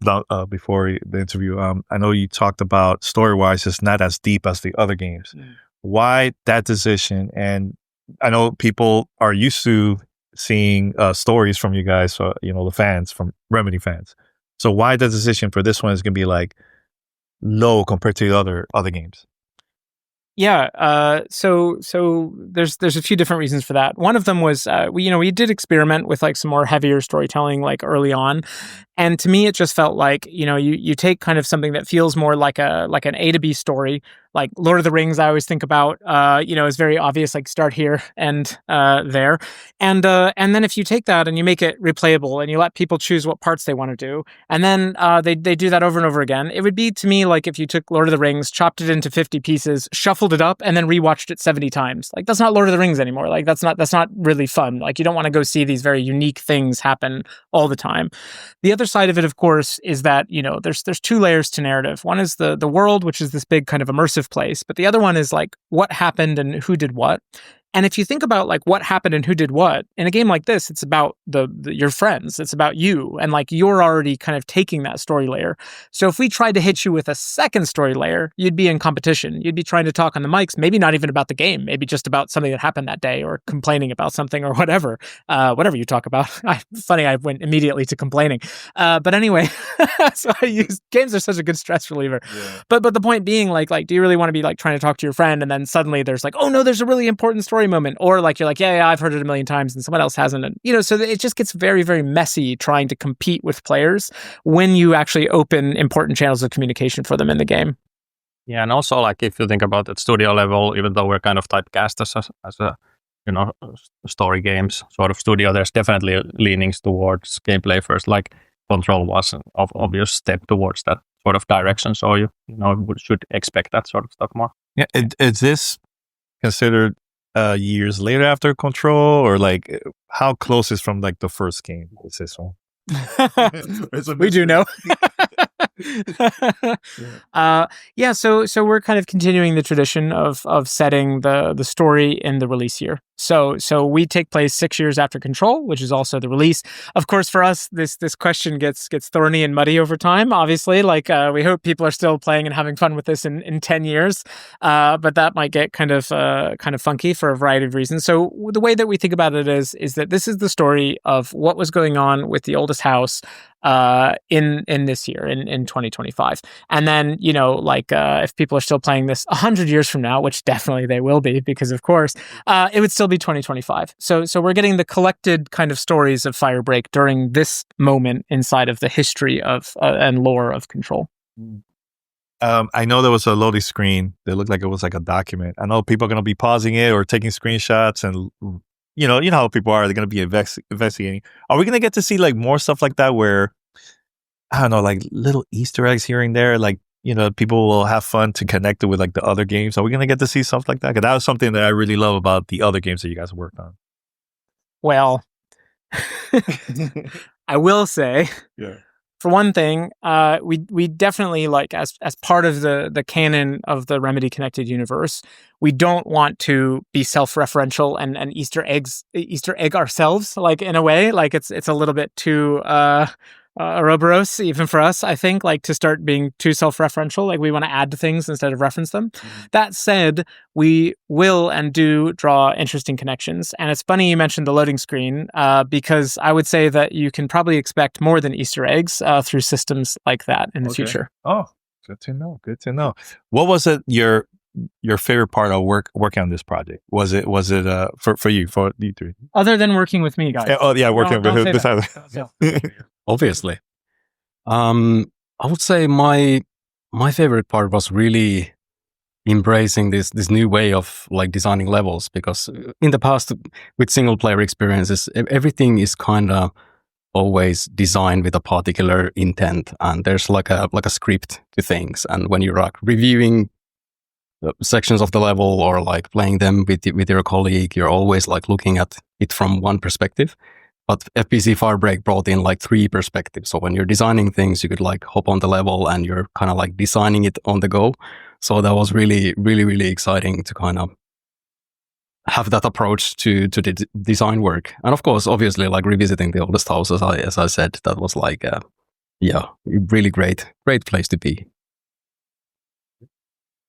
before the interview. I know you talked about story-wise, it's not as deep as the other games. Why that decision? And I know people are used to seeing stories from you guys, the fans, from Remedy fans. So why the decision for this one is going to be like low compared to the other games? Yeah. So there's a few different reasons for that. One of them was we did experiment with like some more heavier storytelling like early on, and to me it just felt like you take kind of something that feels more like an A to B story, like Lord of the Rings. I always think about is very obvious, like start here and there, and then if you take that and you make it replayable and you let people choose what parts they want to do, and then they do that over and over again, it would be to me like if you took Lord of the Rings, chopped it into 50 pieces, shuffled it up, and then rewatched it 70 times. Like that's not Lord of the Rings anymore. Like that's not really fun. Like you don't want to go see these very unique things happen all the time. The other side of it, of course, is that there's two layers to narrative. One is the world, which is this big kind of immersive place, but the other one is like what happened and who did what. And if you think about like what happened and who did what in a game like this, it's about your friends. It's about you, and like you're already kind of taking that story layer. So if we tried to hit you with a second story layer, you'd be in competition. You'd be trying to talk on the mics, maybe not even about the game, maybe just about something that happened that day, or complaining about something, or whatever you talk about. Funny, I went immediately to complaining. But anyway, so games are such a good stress reliever. Yeah. But the point being, like, do you really want to be like trying to talk to your friend, and then suddenly there's like, oh no, there's a really important story moment, or like you're like, yeah, I've heard it a million times and someone else hasn't, and so it just gets very, very messy trying to compete with players when you actually open important channels of communication for them in the game. Yeah, and also like if you think about at studio level, even though we're kind of typecast as a story games sort of studio, there's definitely leanings towards gameplay first. Like Control was an obvious step towards that sort of direction, so you should expect that sort of stuff more. Yeah, is this considered years later after Control, or like how close is from like the first game is this one? We do know. So we're kind of continuing the tradition of setting the story in the release year. So we take place 6 years after Control, which is also the release. Of course, for us, this question gets thorny and muddy over time. Obviously, like we hope people are still playing and having fun with this in 10 years, but that might get kind of funky for a variety of reasons. So the way that we think about it is that this is the story of what was going on with the oldest house in this year, in 2025. And then, if people are still playing this 100 years from now, which definitely they will be, because of course, it would still be 2025. So we're getting the collected kind of stories of Firebreak during this moment inside of the history of and lore of Control. I know there was a loading screen that looked like it was like a document. I know people are going to be pausing it or taking screenshots, and you know how people are. They're going to be investigating. Are we going to get to see like more stuff like that, where I don't know, like little Easter eggs here and there, like people will have fun to connect it with like the other games? Are we going to get to see stuff like that? Because that was something that I really love about the other games that you guys worked on. Well, I will say, for one thing, we definitely, like, as part of the canon of the Remedy Connected universe, we don't want to be self-referential and Easter egg ourselves, like, in a way. Like it's a little bit too Ouroboros, even for us, I think, like, to start being too self-referential. Like, we want to add to things instead of reference them. That said, we will and do draw interesting connections. And it's funny you mentioned the loading screen, because I would say that you can probably expect more than Easter eggs through systems like that in the future. Oh, good to know. Good to know. What was it your favorite part of working on this project? Was it for you three? Other than working with me, guys. Working with this. Obviously. I would say my favorite part was really embracing this new way of like designing levels, because in the past with single player experiences, everything is kind of always designed with a particular intent, and there's like a script to things. And when you're like reviewing sections of the level or like playing them with your colleague, you're always like looking at it from one perspective. But FBC Firebreak brought in like 3 perspectives. So when you're designing things, you could like hop on the level and you're kind of like designing it on the go. So that was really, really, really exciting to kind of have that approach to the design work. And of course, obviously, like revisiting the oldest house, as I said, that was like, really great place to be.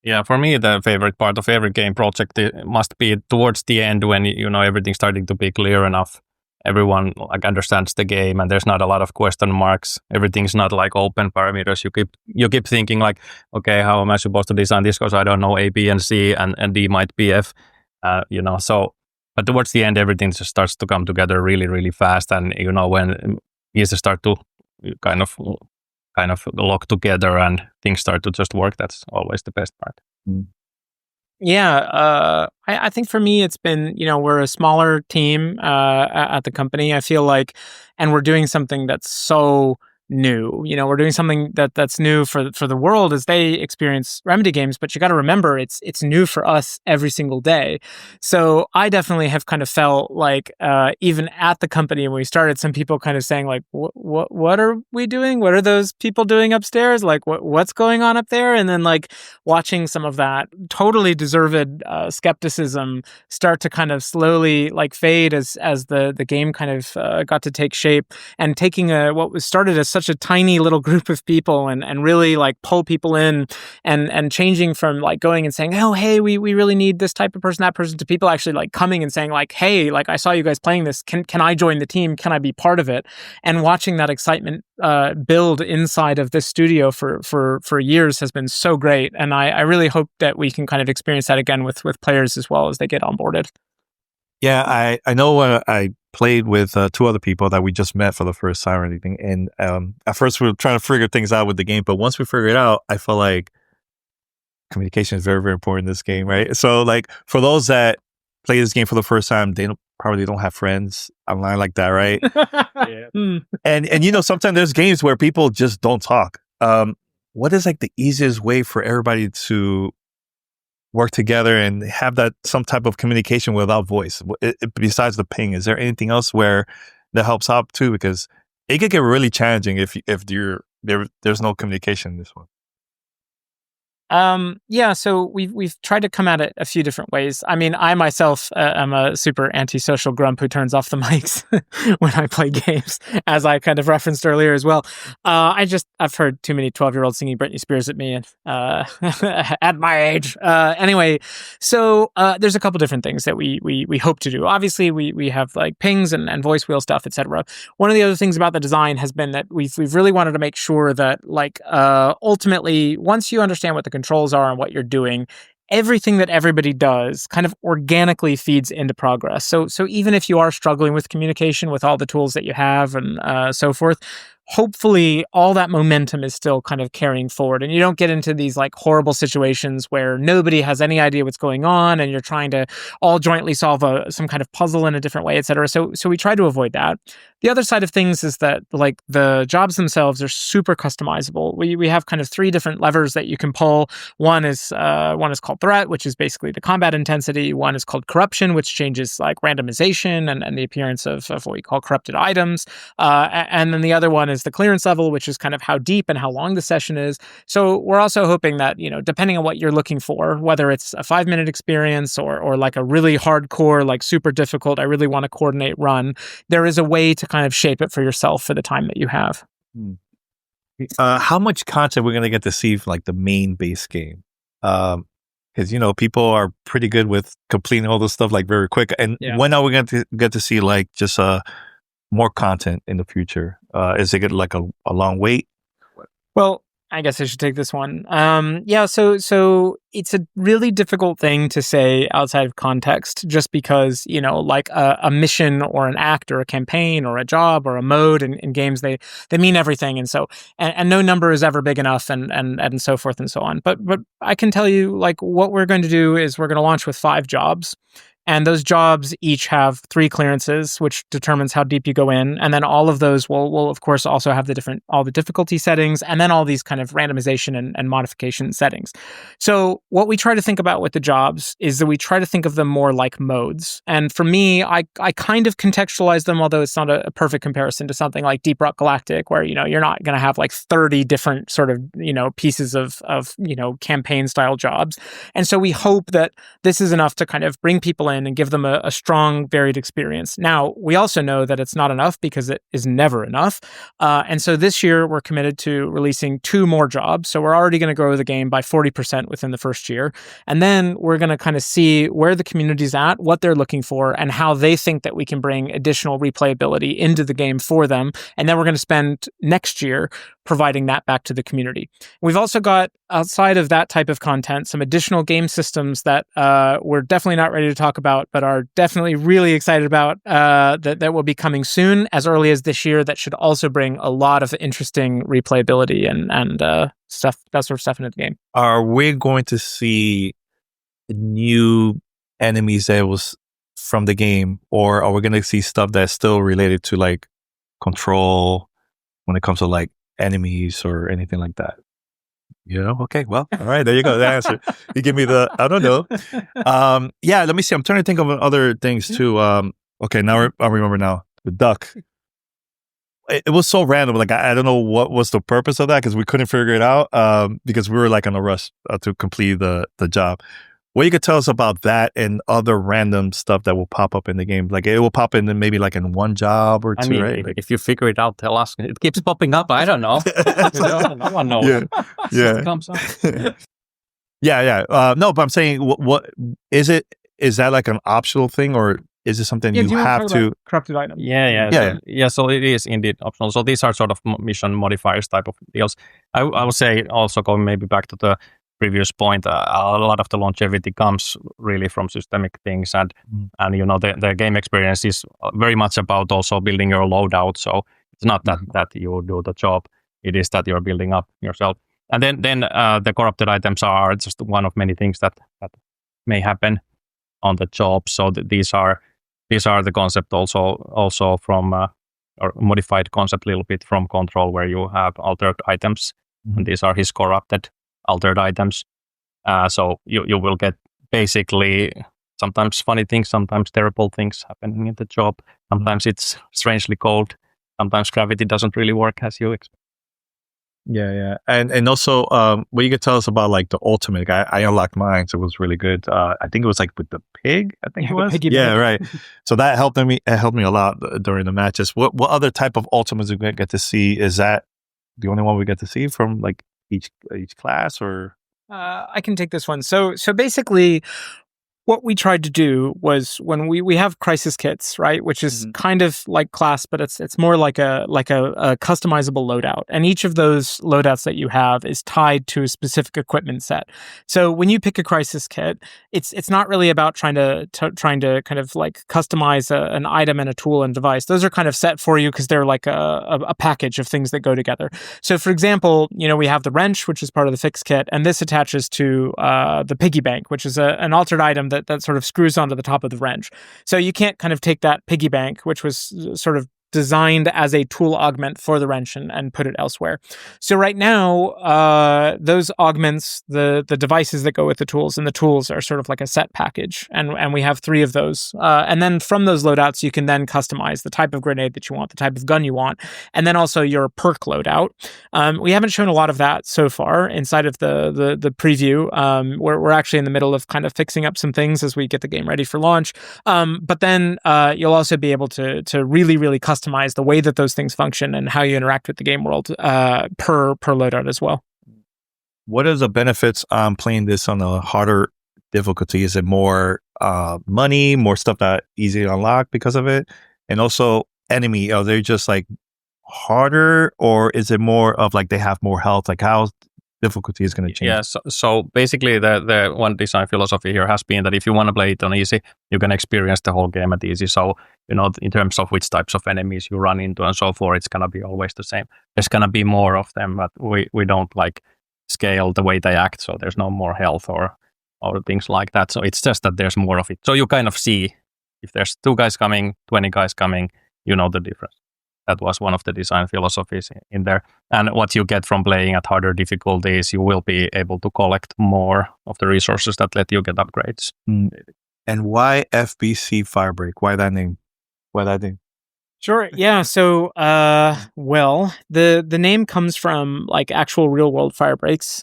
Yeah, for me, the favorite part of every game project must be towards the end when everything's starting to be clear enough. everyone like understands the game and there's not a lot of question marks. Everything's not like open parameters. You keep thinking like, okay, how am I supposed to design this? Because I don't know A, B, and C, and D might be F. So. But towards the end, everything just starts to come together really, really fast, and when pieces start to kind of lock together and things start to just work, that's always the best part. Yeah, I think for me, it's been, we're a smaller team at the company. I feel like, and we're doing something that's so new. We're doing something that's new for the world as they experience Remedy games, but you got to remember it's new for us every single day. So I definitely have kind of felt like even at the company when we started, some people kind of saying like, what are we doing? What are those people doing upstairs? Like what's going on up there? And then like watching some of that totally deserved skepticism start to kind of slowly like fade as the game kind of got to take shape, and taking what was started as such a tiny little group of people and really like pull people in and changing from like going and saying, oh, hey, we really need this type of person, that person, to people actually like coming and saying like, hey, like I saw you guys playing this. Can I join the team? Can I be part of it? And watching that excitement build inside of this studio for years has been so great. And I really hope that we can kind of experience that again with players as well as they get onboarded. Yeah, I know I played with two other people that we just met for the first time or anything. And at first we were trying to figure things out with the game. But once we figured it out, I felt like communication is very, very important in this game, right? So like for those that play this game for the first time, they probably don't have friends online like that, right? Yeah. And sometimes there's games where people just don't talk. What is like the easiest way for everybody to work together and have that some type of communication without voice besides the ping? Is there anything else where that helps out too? Because it could get really challenging if there's no communication in this one. Yeah, so we've tried to come at it a few different ways. I mean, I myself am a super antisocial grump who turns off the mics when I play games, as I kind of referenced earlier as well. I've heard too many 12-year-olds singing Britney Spears at me at my age. Anyway, so there's a couple different things that we hope to do. Obviously, we have like pings and voice wheel stuff, etc. One of the other things about the design has been that we've really wanted to make sure that like ultimately, once you understand what the controls are and what you're doing, everything that everybody does kind of organically feeds into progress. So even if you are struggling with communication with all the tools that you have and so forth, hopefully all that momentum is still kind of carrying forward, and you don't get into these like horrible situations where nobody has any idea what's going on and you're trying to all jointly solve some kind of puzzle in a different way, etc. So we try to avoid that. The other side of things is that like the jobs themselves are super customizable. We have kind of three different levers that you can pull. One is called threat, which is basically the combat intensity. One is called corruption, which changes like randomization and the appearance of what we call corrupted items. And then the other one is the clearance level, which is kind of how deep and how long the session is. So we're also hoping that, depending on what you're looking for, whether it's a 5-minute experience or like a really hardcore, like super difficult, I really want to coordinate run, there is a way to kind of shape it for yourself for the time that you have. How much content we're going to get to see from like the main base game? Because, people are pretty good with completing all this stuff like very quick. And when are we going to get to see like just more content in the future? Is it like a long wait? Well, I guess I should take this one. So it's a really difficult thing to say outside of context, just because, like a mission or an act or a campaign or a job or a mode in games, they mean everything. And so, and no number is ever big enough and so forth and so on. But I can tell you, like, what we're going to do is we're going to launch with 5 jobs. And those jobs each have 3 clearances, which determines how deep you go in. And then all of those will of course, also have all the difficulty settings, and then all these kind of randomization and modification settings. So what we try to think about with the jobs is that we try to think of them more like modes. And for me, I kind of contextualize them, although it's not a perfect comparison to something like Deep Rock Galactic, where, you're not going to have like 30 different sort of, pieces of campaign style jobs. And so we hope that this is enough to kind of bring people in and give them a strong, varied experience. Now, we also know that it's not enough because it is never enough. And so this year, we're committed to releasing 2 more jobs. So we're already going to grow the game by 40% within the first year. And then we're going to kind of see where the community's at, what they're looking for, and how they think that we can bring additional replayability into the game for them. And then we're going to spend next year providing that back to the community. We've also got, outside of that type of content, some additional game systems that we're definitely not ready to talk about, but are definitely really excited about that will be coming soon, as early as this year, that should also bring a lot of interesting replayability and stuff, that sort of stuff into the game. Are we going to see new enemies that was from the game, or are we going to see stuff that's still related to like control when it comes to like enemies or anything like that? Okay, well, all right, there you go, the answer. You give me the, I don't know. Yeah, let me see, I'm trying to think of other things too. Okay, now I remember now, the duck. It was so random, like I don't know what was the purpose of that, because we couldn't figure it out, because we were like on a rush to complete the job. What you could tell us about that and other random stuff that will pop up in the game? Like it will pop in maybe like in one job or two, right? If you figure it out, tell us. It keeps popping up. I don't know. No one knows. Yeah. It comes up. Yeah. No, but I'm saying, what is it? Is that like an optional thing, or is it something you have to? Corrupted items. Yeah. So it is indeed optional. So these are sort of mission modifiers type of deals. I would say also, going maybe back to the previous point, a lot of the longevity comes really from systemic things, and the game experience is very much about also building your loadout. So it's not that you do the job; it is that you're building up yourself. And then the corrupted items are just one of many things that may happen on the job. So these are the concept also from or modified concept a little bit from Control, where you have altered items, and these are his corrupted altered items. So you will get basically sometimes funny things, sometimes terrible things happening in the job. Sometimes it's strangely cold. Sometimes gravity doesn't really work as you expect. Yeah. And also, what you could tell us about like the ultimate? I unlocked mine, so it was really good. I think it was like with the pig. I think it was. Yeah, right. So that helped me. It helped me a lot during the matches. What other type of ultimates we get to see? Is that the only one we get to see from like each class, or? I can take this one. So basically, what we tried to do was, when we have crisis kits, right, which is kind of like class, but it's more like a customizable loadout, and each of those loadouts that you have is tied to a specific equipment set. So when you pick a crisis kit, it's not really about trying to kind of like customize an item and a tool and device. Those are kind of set for you because they're like a package of things that go together. So for example, we have the wrench, which is part of the fix kit, and this attaches to the piggy bank, which is an altered item that sort of screws onto the top of the wrench. So you can't kind of take that piggy bank, which was sort of designed as a tool augment for the wrench, and put it elsewhere. So right now, those augments, the devices that go with the tools, and the tools are sort of like a set package. And we have 3 of those. And then from those loadouts, you can then customize the type of grenade that you want, the type of gun you want, and then also your perk loadout. We haven't shown a lot of that so far inside of the preview. We're actually in the middle of kind of fixing up some things as we get the game ready for launch. But then you'll also be able to really, really customize the way that those things function and how you interact with the game world per loadout as well. What are the benefits on playing this on a harder difficulty? Is it more money, more stuff that easy to unlock because of it? And also enemy, are they just like harder, or is it more of like they have more health? Like how difficulty is going to change? Yeah, so basically the one design philosophy here has been that if you want to play it on easy, you can experience the whole game at easy. So, in terms of which types of enemies you run into and so forth, it's going to be always the same. There's going to be more of them, but we don't like scale the way they act, so there's no more health or things like that. So it's just that there's more of it. So you kind of see if there's 2 guys coming, 20 guys coming, the difference. That was one of the design philosophies in there. And what you get from playing at harder difficulties, you will be able to collect more of the resources that let you get upgrades. And why FBC Firebreak? Why that name? Sure. Yeah. So, the name comes from like actual real world fire breaks,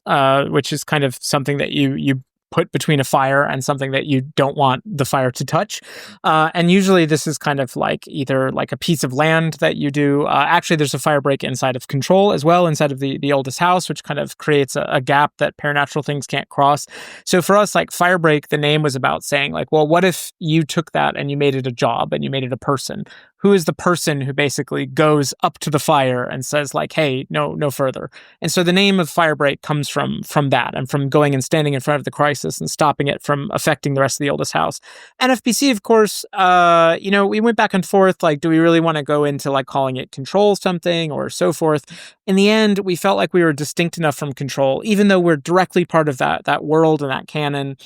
which is kind of something that you put between a fire and something that you don't want the fire to touch. And usually this is kind of like either like a piece of land that you do. Actually, there's a firebreak inside of Control as well, inside of the oldest house, which kind of creates a gap that paranatural things can't cross. So for us, like Firebreak, the name was about saying like, well, what if you took that and you made it a job and you made it a person? Who is the person who basically goes up to the fire and says like, hey, no further? And so the name of Firebreak comes from that, and from going and standing in front of the crisis and stopping it from affecting the rest of the oldest house. And FBC, of course, we went back and forth, like, do we really want to go into like calling it Control something or so forth? In the end, we felt like we were distinct enough from Control, even though we're directly part of that world and that canon.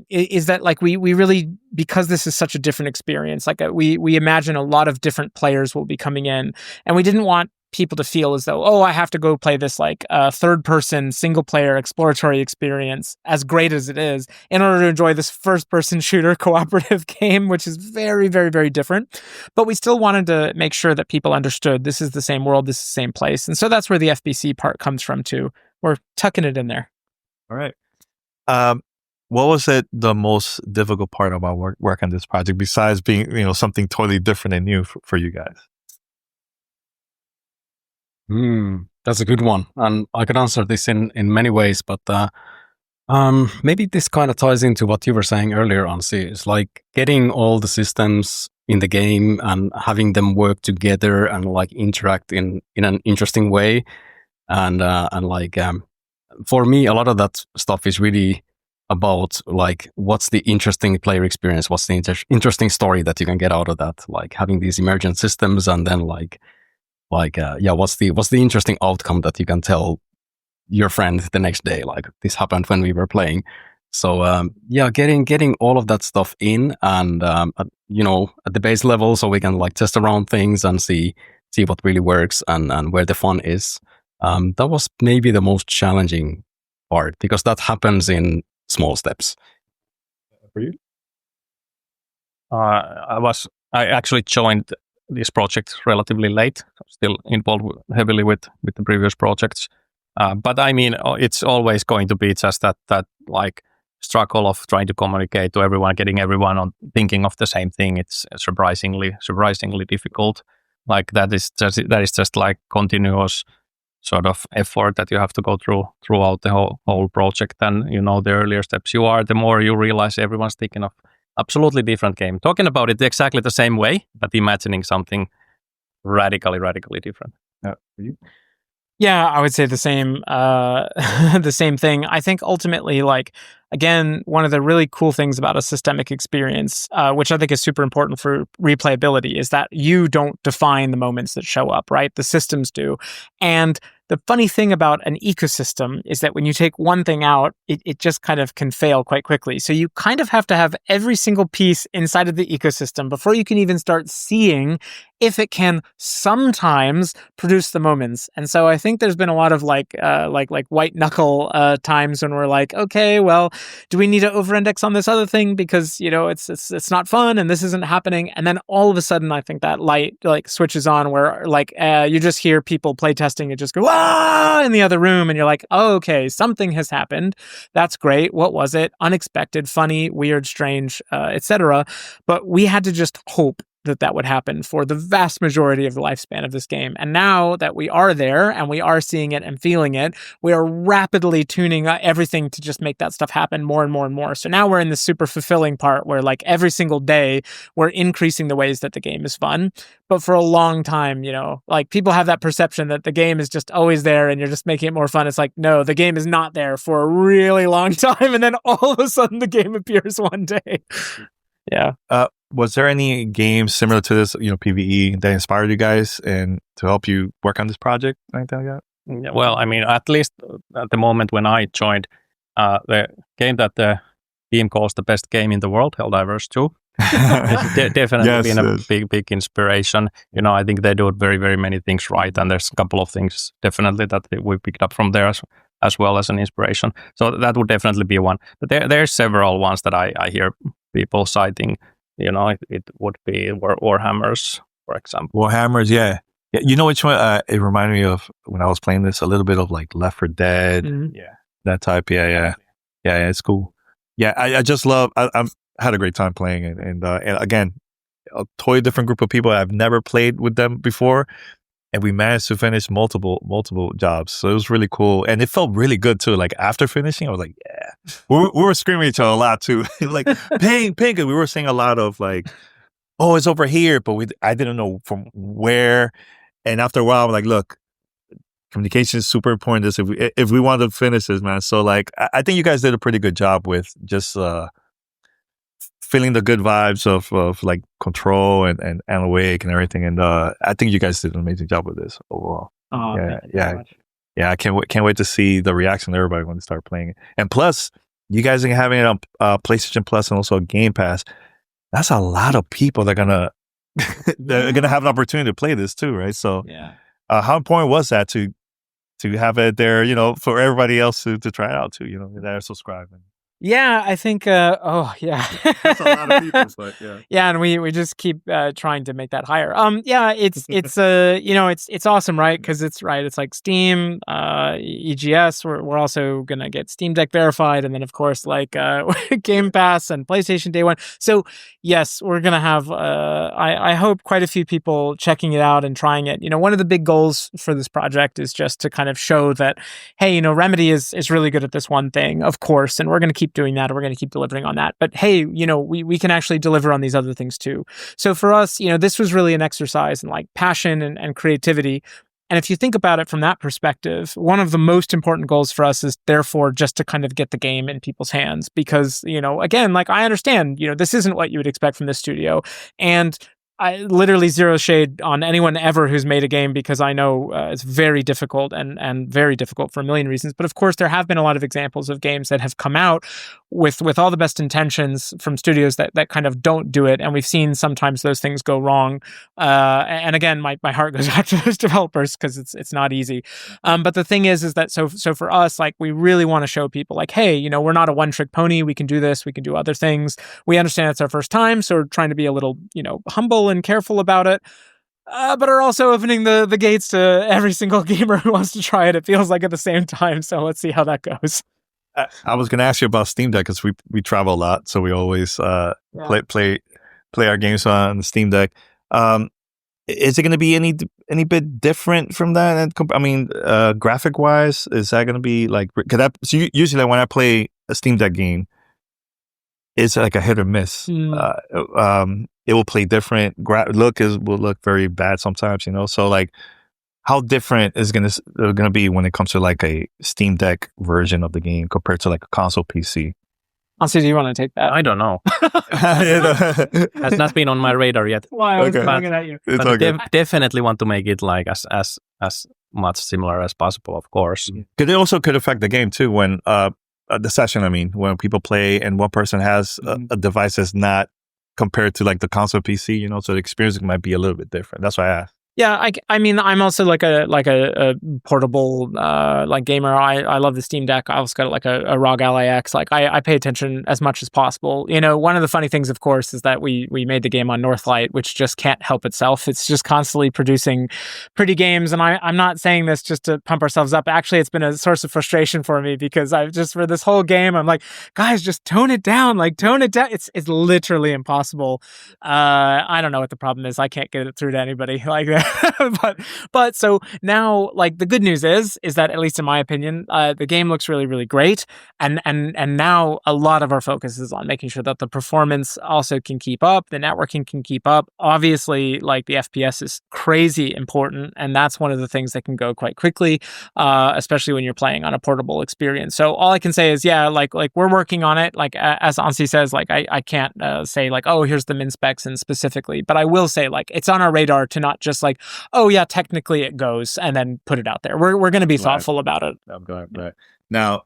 Is that like we really, because this is such a different experience, like we imagine a lot of different players will be coming in, and we didn't want people to feel as though, oh, I have to go play this like third person single player exploratory experience, as great as it is, in order to enjoy this first person shooter cooperative game, which is very, very, very different. But we still wanted to make sure that people understood this is the same world, this is the same place. And so that's where the FBC part comes from too. We're tucking it in there. All right. What was it the most difficult part about work on this project, besides being, something totally different and new for you guys? That's a good one. And I could answer this in many ways, but maybe this kind of ties into what you were saying earlier, Anssi. It's like getting all the systems in the game and having them work together and like interact in an interesting way. And for me, a lot of that stuff is really about like what's the interesting player experience, what's the interesting story that you can get out of that, like having these emergent systems, and then what's the interesting outcome that you can tell your friend the next day, like this happened when we were playing. So getting all of that stuff in, and at the base level, so we can like test around things and see what really works and where the fun is. That was maybe the most challenging part, because that happens in small steps. For you? I actually joined this project relatively late, still involved heavily with the previous projects. But I mean, it's always going to be just that like struggle of trying to communicate to everyone, getting everyone on thinking of the same thing. It's surprisingly difficult. Like that is just like continuous sort of effort that you have to go throughout the whole project. And the earlier steps you are, the more you realize everyone's thinking of absolutely different game, talking about it exactly the same way, but imagining something radically different. Yeah, I would say the same the same thing. I think ultimately, like, again, one of the really cool things about a systemic experience, which I think is super important for replayability, is that you don't define the moments that show up, right? The systems do. And the funny thing about an ecosystem is that when you take one thing out, it just kind of can fail quite quickly. So you kind of have to have every single piece inside of the ecosystem before you can even start seeing if it can sometimes produce the moments. And so I think there's been a lot of like white knuckle times when we're like, okay, well, do we need to over-index on this other thing because it's not fun and this isn't happening? And then all of a sudden, I think that light like switches on where like you just hear people play testing and just go in the other room, and you're like, oh, okay, something has happened. That's great. What was it? Unexpected, funny, weird, strange, etc. But we had to just hope that would happen for the vast majority of the lifespan of this game. And now that we are there and we are seeing it and feeling it, we are rapidly tuning everything to just make that stuff happen more and more and more. So now we're in the super fulfilling part where like every single day we're increasing the ways that the game is fun. But for a long time, like people have that perception that the game is just always there and you're just making it more fun. It's like, no, the game is not there for a really long time. And then all of a sudden the game appears one day. Yeah. Was there any games similar to this, PvE, that inspired you guys and to help you work on this project? Anything like that? Yeah, well, I mean, at least at the moment when I joined, the game that the team calls the best game in the world, Helldivers 2, it's definitely been a big inspiration. I think they do very, very many things right, and there's a couple of things definitely that we picked up from there as well as an inspiration. So that would definitely be one. But there's several ones that I hear people citing. It would be Warhammers, for example. Warhammers, yeah. You know which one? It reminded me of when I was playing this, a little bit of like Left 4 Dead. Mm-hmm. Yeah. That type, yeah. Yeah, it's cool. Yeah, I just love. I've had a great time playing it, and again, a totally different group of people. I've never played with them before, and we managed to finish multiple jobs. So it was really cool, and it felt really good too. Like after finishing, I was like, yeah. We were screaming at each other a lot too, like ping. And we were saying a lot of like, oh, it's over here, but I didn't know from where. And after a while, I'm like, look, communication is super important. This if we want to finish this, man. So like, I think you guys did a pretty good job with just feeling the good vibes of like Control and Alan Wake and everything. And I think you guys did an amazing job with this overall. Oh, yeah. I can't wait to see the reaction of everybody when they start playing it. And plus, you guys are having it on PlayStation Plus and also Game Pass. That's a lot of people that are gonna have an opportunity to play this too, right? So, how important was that to have it there, for everybody else to try it out too, that are subscribing? Yeah, I think. That's a lot of people, but yeah. Yeah, and we just keep trying to make that higher. It's awesome, right? Because it's like Steam, EGS. We're also gonna get Steam Deck verified, and then of course like Game Pass and PlayStation Day One. So yes, we're gonna have. I hope quite a few people checking it out and trying it. One of the big goals for this project is just to kind of show that, hey, Remedy is really good at this one thing, of course, and we're gonna keep doing that, and we're going to keep delivering on that. But hey, we can actually deliver on these other things too. So for us, this was really an exercise in like passion and creativity. And if you think about it from that perspective, one of the most important goals for us is therefore just to kind of get the game in people's hands. Because, again, like I understand, this isn't what you would expect from this studio. And I literally zero shade on anyone ever who's made a game, because I know it's very difficult and very difficult for a million reasons. But of course, there have been a lot of examples of games that have come out with all the best intentions from studios that kind of don't do it. And we've seen sometimes those things go wrong. And again, my heart goes out to those developers because it's not easy. But the thing is that so for us, like we really want to show people like, hey, we're not a one-trick pony. We can do this. We can do other things. We understand it's our first time, so we're trying to be a little, humble and careful about it, but are also opening the gates to every single gamer who wants to try it. It feels like at the same time. So let's see how that goes. I was going to ask you about Steam Deck because we travel a lot, so we always play our games on the Steam Deck. Is it going to be any bit different from that? And graphic wise, is that going to be like? Usually when I play a Steam Deck game, it's like a hit or miss. It will play different. Will look very bad sometimes, So like, how different is gonna be when it comes to like a Steam Deck version of the game compared to like a console PC? Anssi, do you want to take that? I don't know. Has not been on my radar yet. Why? I was looking at you. It's But okay. definitely want to make it like as much similar as possible, of course. Because it also could affect the game too when the session. when people play and one person has a device that's not compared to like the console PC, so the experience might be a little bit different. That's why I asked. Yeah, I'm also like a portable like gamer. I love the Steam Deck. I also got like a ROG Ally X. Like I pay attention as much as possible. One of the funny things, of course, is that we made the game on Northlight, which just can't help itself. It's just constantly producing pretty games. And I'm not saying this just to pump ourselves up. Actually, it's been a source of frustration for me because I've just for this whole game, I'm like, guys, just tone it down. Like tone it down. It's literally impossible. I don't know what the problem is. I can't get it through to anybody like that. but so now like the good news is that at least in my opinion the game looks really, really great, and now a lot of our focus is on making sure that the performance also can keep up, the networking can keep up. Obviously, like the FPS is crazy important, and that's one of the things that can go quite quickly, especially when you're playing on a portable experience. So all I can say is like we're working on it. Like as Anssi says, like I can't say like, oh, here's the min specs and specifically, but I will say like it's on our radar to not just like, oh yeah, technically it goes, and then put it out there. We're going to be thoughtful about it. I'm going right now.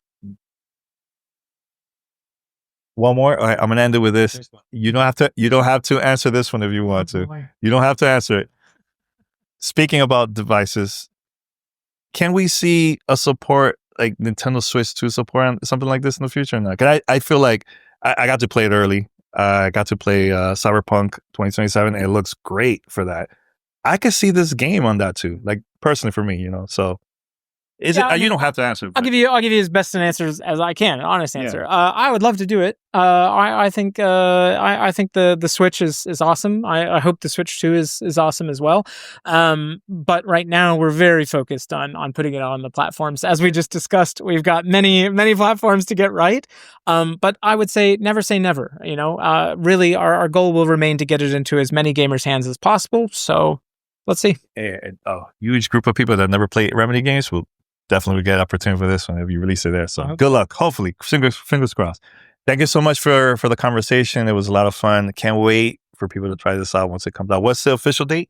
One more. All right, I'm going to end it with this. You don't have to answer this one if you want to. You don't have to answer it. Speaking about devices, can we see a support like Nintendo Switch 2 support on something like this in the future or not? 'Cause I feel like I got to play it early. I got to play Cyberpunk 2077, and it looks great for that. I could see this game on that too, like personally for me, so Is Yeah, I it? You mean, don't have to answer. I'll give you as best an answer as I can, an honest answer. I would love to do it. I think the Switch is awesome. I hope the Switch 2 is awesome as well. But right now we're very focused on putting it on the platforms. As we just discussed, we've got many platforms to get right. But I would say never. You know, really our goal will remain to get it into as many gamers' hands as possible. So let's see. A huge group of people that never played Remedy games will definitely get opportunity for this one if you release it there. So good luck. Hopefully, fingers crossed. Thank you so much for the conversation. It was a lot of fun. Can't wait for people to try this out once it comes out. What's the official date?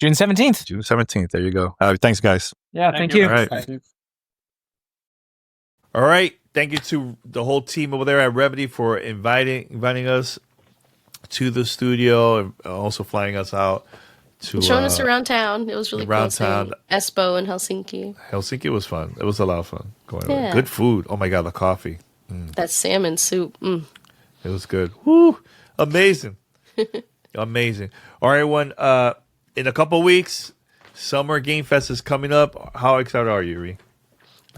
June 17th. June 17th. There you go. Thanks, guys. Yeah, thank you. All right. All right. Thank you to the whole team over there at Remedy for inviting us to the studio and also flying us out. Showing us around town. It was really around cool. Town. Espoo and Helsinki. Helsinki was fun. It was a lot of fun going on. Good food. Oh my God, the coffee. That salmon soup. It was good. Woo! Amazing. Amazing. All right, everyone. In a couple weeks, Summer Game Fest is coming up. How excited are you, Ree?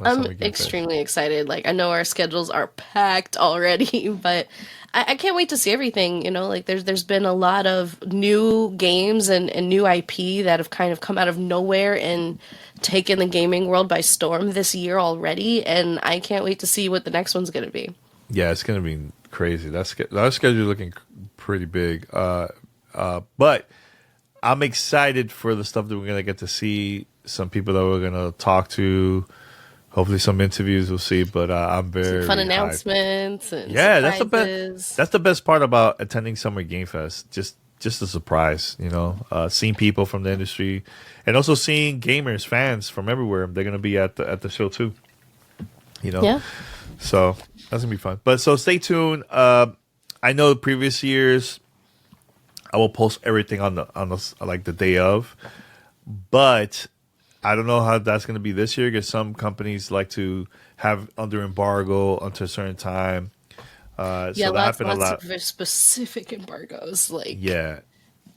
I'm extremely excited. Like, I know our schedules are packed already, but I can't wait to see everything. You know, like there's been a lot of new games and new IP that have kind of come out of nowhere and taken the gaming world by storm this year already. And I can't wait to see what the next one's going to be. Yeah, it's going to be crazy. Our schedule is looking pretty big. But I'm excited for the stuff that we're going to get to see. Some people that we're going to talk to. Hopefully, some interviews we'll see, but I'm very some fun hyped. Announcements. And that's surprises. That's the best part about attending Summer Game Fest. Just a surprise, you know. Seeing people from the industry, and also seeing gamers, fans from everywhere. They're gonna be at the show too. You know. Yeah. So that's gonna be fun. But so stay tuned. I know the previous years, I will post everything on the like the day of, but I don't know how that's going to be this year because some companies like to have under embargo until a certain time. So that happened a lot. Of specific embargoes, like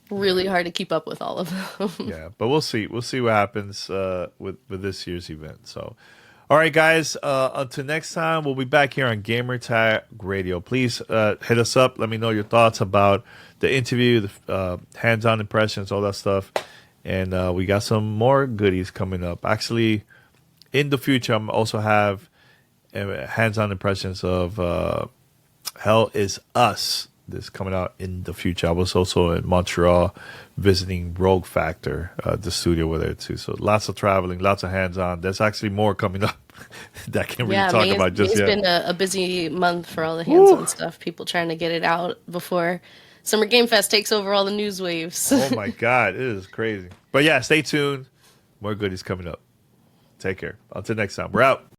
really hard to keep up with all of them. Yeah, but we'll see. We'll see what happens with this year's event. So, all right, guys. Until next time, we'll be back here on Gamertag Radio. Please hit us up. Let me know your thoughts about the interview, the hands-on impressions, all that stuff. And we got some more goodies coming up. Actually, in the future, I'm also have hands-on impressions of Hell Is Us. This coming out in the future. I was also in Montreal visiting Rogue Factor, the studio over there too. So lots of traveling, lots of hands-on. There's actually more coming up that I can't really talk about just yet. It's been a busy month for all the hands-on stuff. People trying to get it out before Summer Game Fest takes over all the news waves. Oh my God, it is crazy. But yeah, stay tuned. More goodies coming up. Take care. Until next time, we're out.